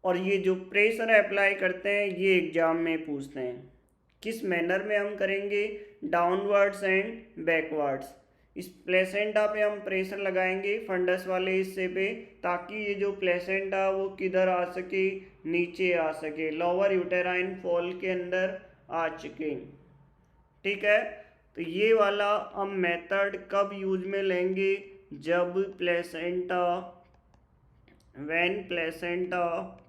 और ये जो प्रेशर अप्लाई करते हैं ये एग्जाम में पूछते हैं। किस मैनर में हम करेंगे? Downwards and backwards. इस प्लेसेंटा पे हम प्रेशर लगाएंगे फंडस वाले हिस्से पे, ताकि ये जो प्लेसेंटा वो किधर आ सके? नीचे आ सके, लोअर यूटेराइन फॉल के अंदर आ सके। ठीक है। तो ये वाला हम मेथड कब यूज में लेंगे, जब प्लेसेंटा, व्हेन प्लेसेंटा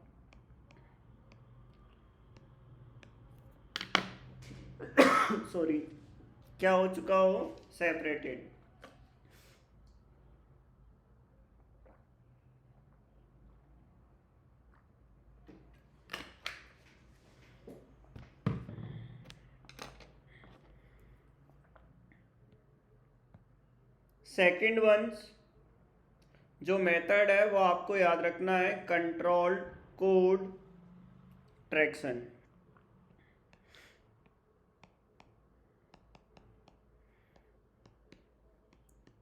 सॉरी क्या हो चुका हो, सेपरेटेड। सेकंड वंस जो मेथड है वो आपको याद रखना है, control code traction.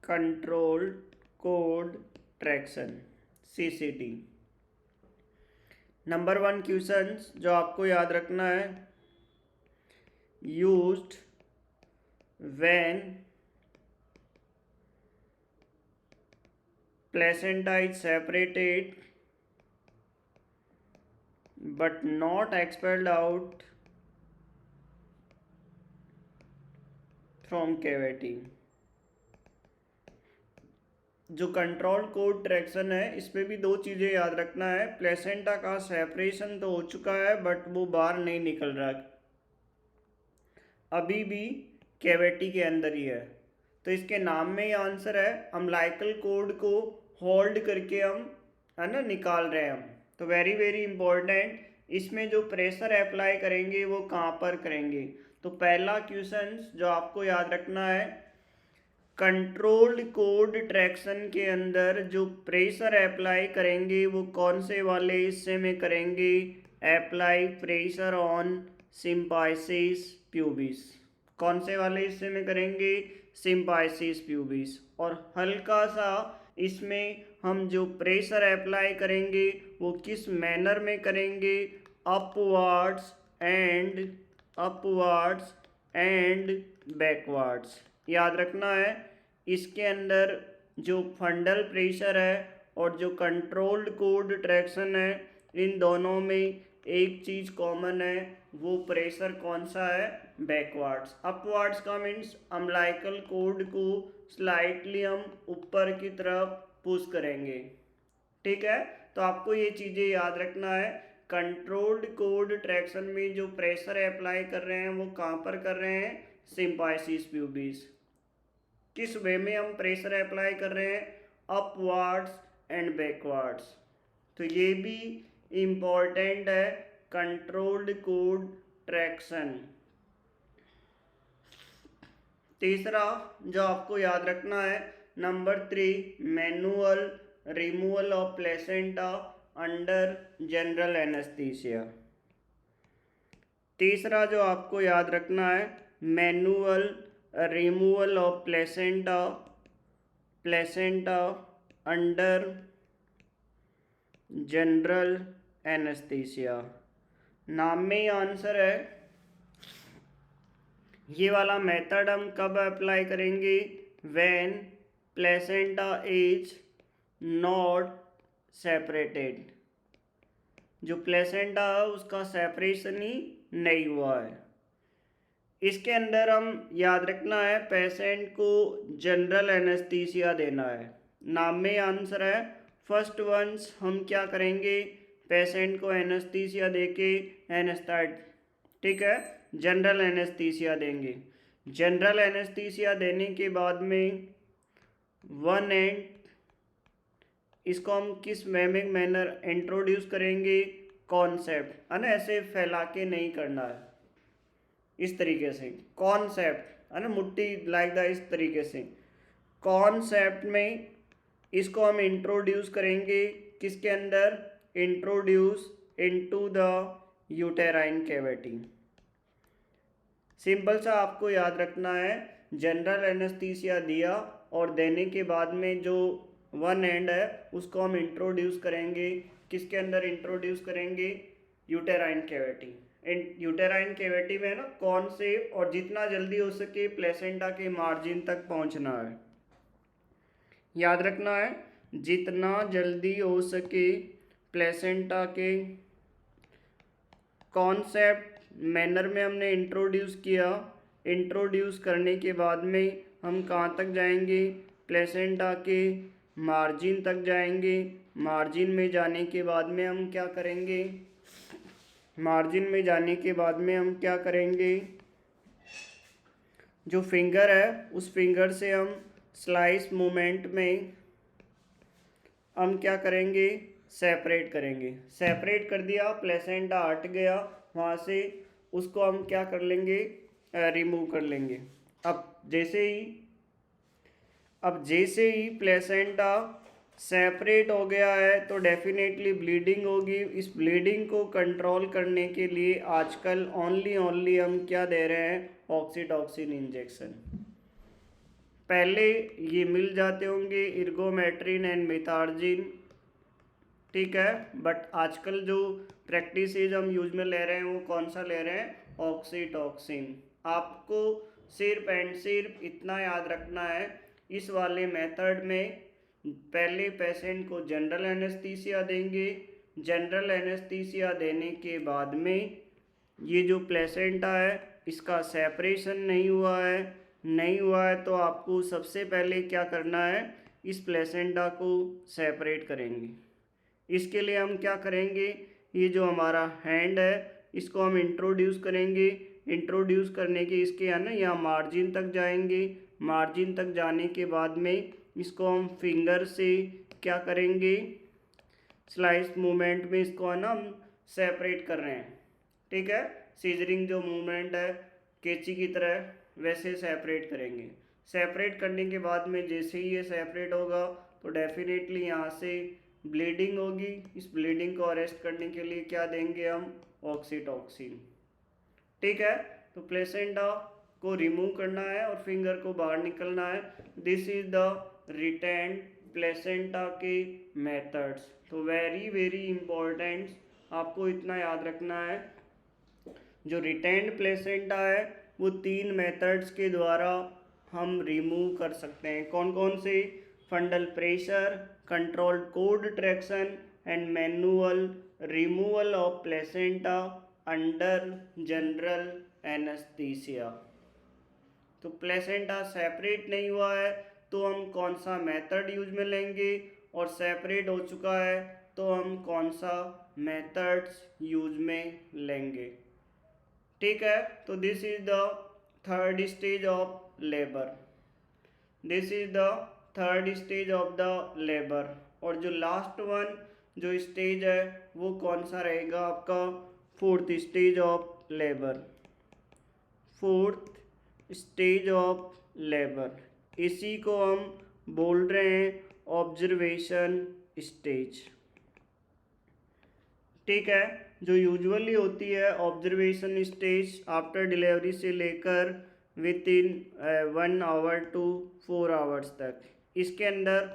Control code traction, CCT। Number 1 question जो आपको याद रखना है, used when placenta is separated but not expelled out from cavity। जो कंट्रोल कोड ट्रैक्शन है इसमें भी दो चीज़ें याद रखना है, प्लेसेंटा का सेपरेशन तो हो चुका है बट वो बाहर नहीं निकल रहा, अभी भी कैविटी के अंदर ही है। तो इसके नाम में ही आंसर है, अम्लाइकल कोड को होल्ड करके हम, है ना, निकाल रहे हैं हम। तो वेरी वेरी इंपॉर्टेंट, इसमें जो प्रेशर अप्लाई करेंगे वो कहाँ पर करेंगे। तो पहला क्वेश्चन जो आपको याद रखना है, कंट्रोल्ड कोड ट्रैक्शन के अंदर जो प्रेशर अप्लाई करेंगे वो कौन से वाले हिस्से में करेंगे, अप्लाई प्रेशर ऑन सिम्पाइसिस प्यूबिस। कौन से वाले हिस्से में करेंगे, सिम्पाइसिस प्यूबिस। और हल्का सा इसमें हम जो प्रेशर अप्लाई करेंगे वो किस मैनर में करेंगे, अपवर्ड्स एंड बैकवर्ड्स। याद रखना है इसके अंदर जो फंडल प्रेशर है और जो कंट्रोल्ड कोड ट्रैक्शन है, इन दोनों में एक चीज़ कॉमन है, वो प्रेशर कौन सा है, बैकवर्ड्स। अपवर्ड्स का मीन्स अम्लाइकल कोड को स्लाइटली हम ऊपर की तरफ पुश करेंगे, ठीक है। तो आपको ये चीज़ें याद रखना है, कंट्रोल्ड कोड ट्रैक्शन में जो प्रेशर अप्लाई कर रहे हैं वो कहाँ पर कर रहे हैं, सिम्पाइसिस प्यूबिस। किस वे में हम प्रेशर अप्लाई कर रहे हैं, अपवर्ड्स एंड बैकवर्ड्स। तो ये भी इम्पॉर्टेंट है, कंट्रोल्ड कोड ट्रैक्शन। तीसरा जो आपको याद रखना है, number 3, manual removal of placenta under general anaesthesia. तीसरा जो आपको याद रखना है, manual removal of placenta under general anaesthesia. नाम में ही आंसर है, ये वाला मेथड हम कब अप्लाई करेंगे, when placenta is not separated. जो प्लेसेंटा है उसका सेपरेशन ही नहीं हुआ है। इसके अंदर हम याद रखना है, पेशेंट को जनरल एनेस्थीसिया देना है। नाम में आंसर है, फर्स्ट वंस हम क्या करेंगे, पेशेंट को एनेस्थीसिया देके ठीक है, जनरल एनेस्थीसिया देंगे। जनरल एनेस्थीसिया देने के बाद में वन एंड इसको हम किस मैनर इंट्रोड्यूस करेंगे, कॉन्सेप्ट, है ना, ऐसे फैला के नहीं करना है, इस तरीके से कॉन्सेप्ट, है ना, मुट्ठी लाइक द, इस तरीके से कॉन्सेप्ट में इसको हम इंट्रोड्यूस करेंगे, किसके अंदर, introduce into the uterine cavity. Simple सा आपको याद रखना है, जनरल एनेस्थीसिया दिया और देने के बाद में जो वन एंड है उसको हम इंट्रोड्यूस करेंगे, किसके अंदर इंट्रोड्यूस करेंगे, यूटेराइन कैविटी। यूटेराइन कैविटी में ना कौन से, और जितना जल्दी हो सके प्लेसेंटा के मार्जिन तक पहुंचना है। याद रखना है, जितना जल्दी हो सके प्लेसेंटा के कॉन्सेप्ट मैनर में हमने इंट्रोड्यूस किया, इंट्रोड्यूस करने के बाद में हम कहाँ तक जाएंगे, प्लेसेंटा के मार्जिन तक जाएंगे। मार्जिन में जाने के बाद में हम क्या करेंगे, मार्जिन में जाने के बाद में हम क्या करेंगे, जो फिंगर है उस फिंगर से हम स्लाइस मूवमेंट में हम क्या करेंगे, सेपरेट करेंगे। सेपरेट कर दिया, प्लेसेंटा हट गया वहाँ से, उसको हम क्या कर लेंगे, रिमूव कर लेंगे। अब जैसे ही प्लेसेंटा सेपरेट हो गया है तो डेफिनेटली ब्लीडिंग होगी। इस ब्लीडिंग को कंट्रोल करने के लिए आजकल ओनली हम क्या दे रहे हैं, ऑक्सीटॉक्सिन इंजेक्शन। पहले ये मिल जाते होंगे इर्गोमेट्रिन एंड मिथार्जिन, ठीक है, बट आजकल जो प्रैक्टिसेज हम यूज में ले रहे हैं वो कौन सा ले रहे हैं, ऑक्सीटॉक्सिन। आपको सिर्फ एंड सिर्फ इतना याद रखना है, इस वाले मेथड में पहले पेशेंट को जनरल एनेस्थीसिया देंगे। जनरल एनेस्थीसिया देने के बाद में ये जो प्लेसेंटा है इसका सेपरेशन नहीं हुआ है तो आपको सबसे पहले क्या करना है, इस प्लेसेंटा को सेपरेट करेंगे। इसके लिए हम क्या करेंगे, ये जो हमारा हैंड है इसको हम इंट्रोड्यूस करेंगे। इंट्रोड्यूस करने के इसके है ना, यहाँ मार्जिन तक जाएंगे। मार्जिन तक जाने के बाद में इसको हम फिंगर से क्या करेंगे, स्लाइस मूवमेंट में इसको है ना हम सेपरेट कर रहे हैं, ठीक है। सीजरिंग जो मूवमेंट है कैंची की तरह वैसे सेपरेट करेंगे। सेपरेट करने के बाद में जैसे ही ये सेपरेट होगा तो डेफिनेटली यहाँ से ब्लीडिंग होगी। इस ब्लीडिंग को अरेस्ट करने के लिए क्या देंगे हम, ऑक्सीटॉक्सिन, ठीक है। तो प्लेसेंटा को रिमूव करना है और फिंगर को बाहर निकलना है। This is the retained placenta के मेथड्स। तो वेरी इम्पोर्टेंट, आपको इतना याद रखना है, जो रिटेंड प्लेसेंटा है वो 3 मेथड्स के द्वारा हम रिमूव कर सकते हैं। कौन कौन से, फंडल pressure, controlled code traction and manual removal of placenta under general anaesthesia. तो प्लेसेंटा सेपरेट नहीं हुआ है तो हम कौन सा मेथड यूज में लेंगे, और सेपरेट हो चुका है तो हम कौन सा मेथड्स यूज में लेंगे, ठीक है। तो this is the third stage of labour, this is the third stage of the labour. और जो लास्ट वन जो स्टेज है वो कौन सा रहेगा आपका, fourth stage of labour, fourth stage of labour. इसी को हम बोल रहे हैं ऑब्जर्वेशन स्टेज, ठीक है। जो यूजुअली होती है ऑब्जर्वेशन स्टेज आफ्टर डिलीवरी से लेकर within 1 hour to 4 hours तक। इसके अंदर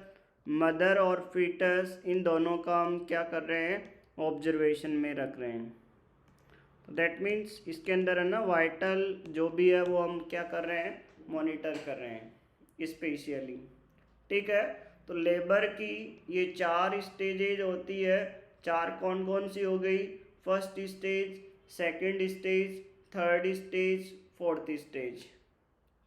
मदर और फीटस इन दोनों का हम क्या कर रहे हैं, ऑब्जर्वेशन में रख रहे हैं। तो दैट मीन्स इसके अंदर है ना वाइटल जो भी है वो हम क्या कर रहे हैं, मॉनिटर कर रहे हैं स्पेशली, ठीक है। तो लेबर की ये 4 स्टेजेज होती है। 4 कौन कौन सी हो गई, first stage, second stage, third stage, fourth stage,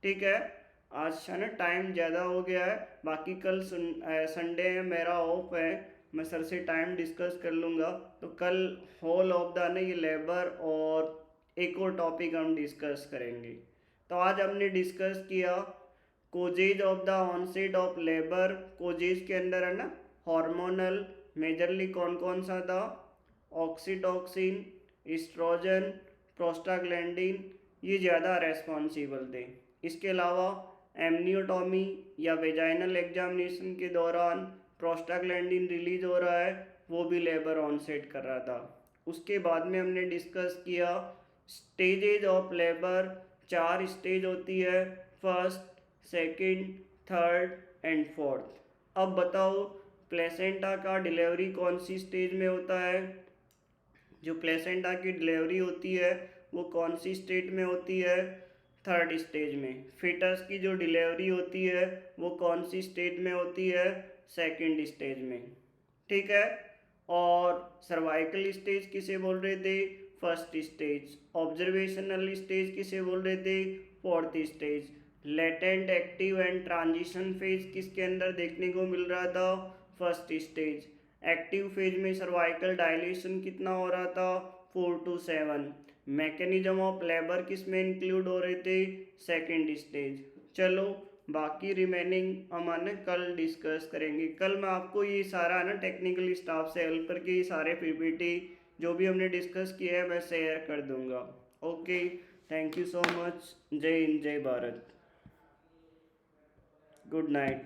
ठीक है। आज है ना टाइम ज़्यादा हो गया है, बाकी कल संडे है, मेरा ऑफ है, मैं सर से टाइम डिस्कस कर लूँगा। तो कल होल ऑफ द ना ये लेबर और एक और टॉपिक हम डिस्कस करेंगे। तो आज हमने डिस्कस किया causes of the onset of labour. Causes के अंदर है ना हार्मोनल मेजरली कौन कौन सा था, ऑक्सीटॉक्सिन, एस्ट्रोजन, प्रोस्टाग्लैंडिन, ये ज़्यादा रेस्पॉन्सिबल थे। इसके अलावा एमनियोटॉमी या वेजाइनल एग्जामिनेशन के दौरान प्रोस्टाग्लैंडिन रिलीज हो रहा है, वो भी लेबर ऑनसेट कर रहा था। उसके बाद में हमने डिस्कस किया स्टेजेज ऑफ लेबर। 4 स्टेज होती है, first, second, third and fourth. अब बताओ प्लेसेंटा का डिलीवरी कौन सी स्टेज में होता है, जो प्लेसेंटा की डिलीवरी होती है वो कौन सी स्टेट में होती है, थर्ड स्टेज में। फीटस की जो डिलीवरी होती है वो कौन सी स्टेज में होती है, सेकंड स्टेज में, ठीक है। और सर्वाइकल स्टेज किसे बोल रहे थे, फर्स्ट स्टेज। ऑब्जर्वेशनल स्टेज किसे बोल रहे थे, fourth stage. Latent, active and transition phase किसके अंदर देखने को मिल रहा था? First stage. एक्टिव फेज में सर्वाइकल डायलेशन कितना हो रहा था? 4 to 7। मैकेनिज्म ऑफ लेबर किस में इंक्लूड हो रहे थे? Second stage. चलो बाकी रिमेनिंग हम कल डिस्कस करेंगे। कल मैं आपको ये सारा ना टेक्निकल स्टाफ से हेल्प करके ये सारे पीपीटी जो भी हमने डिस्कस किया है मैं शेयर कर दूंगा। Okay, thank you so much. जय हिंद, जय भारत, गुड नाइट।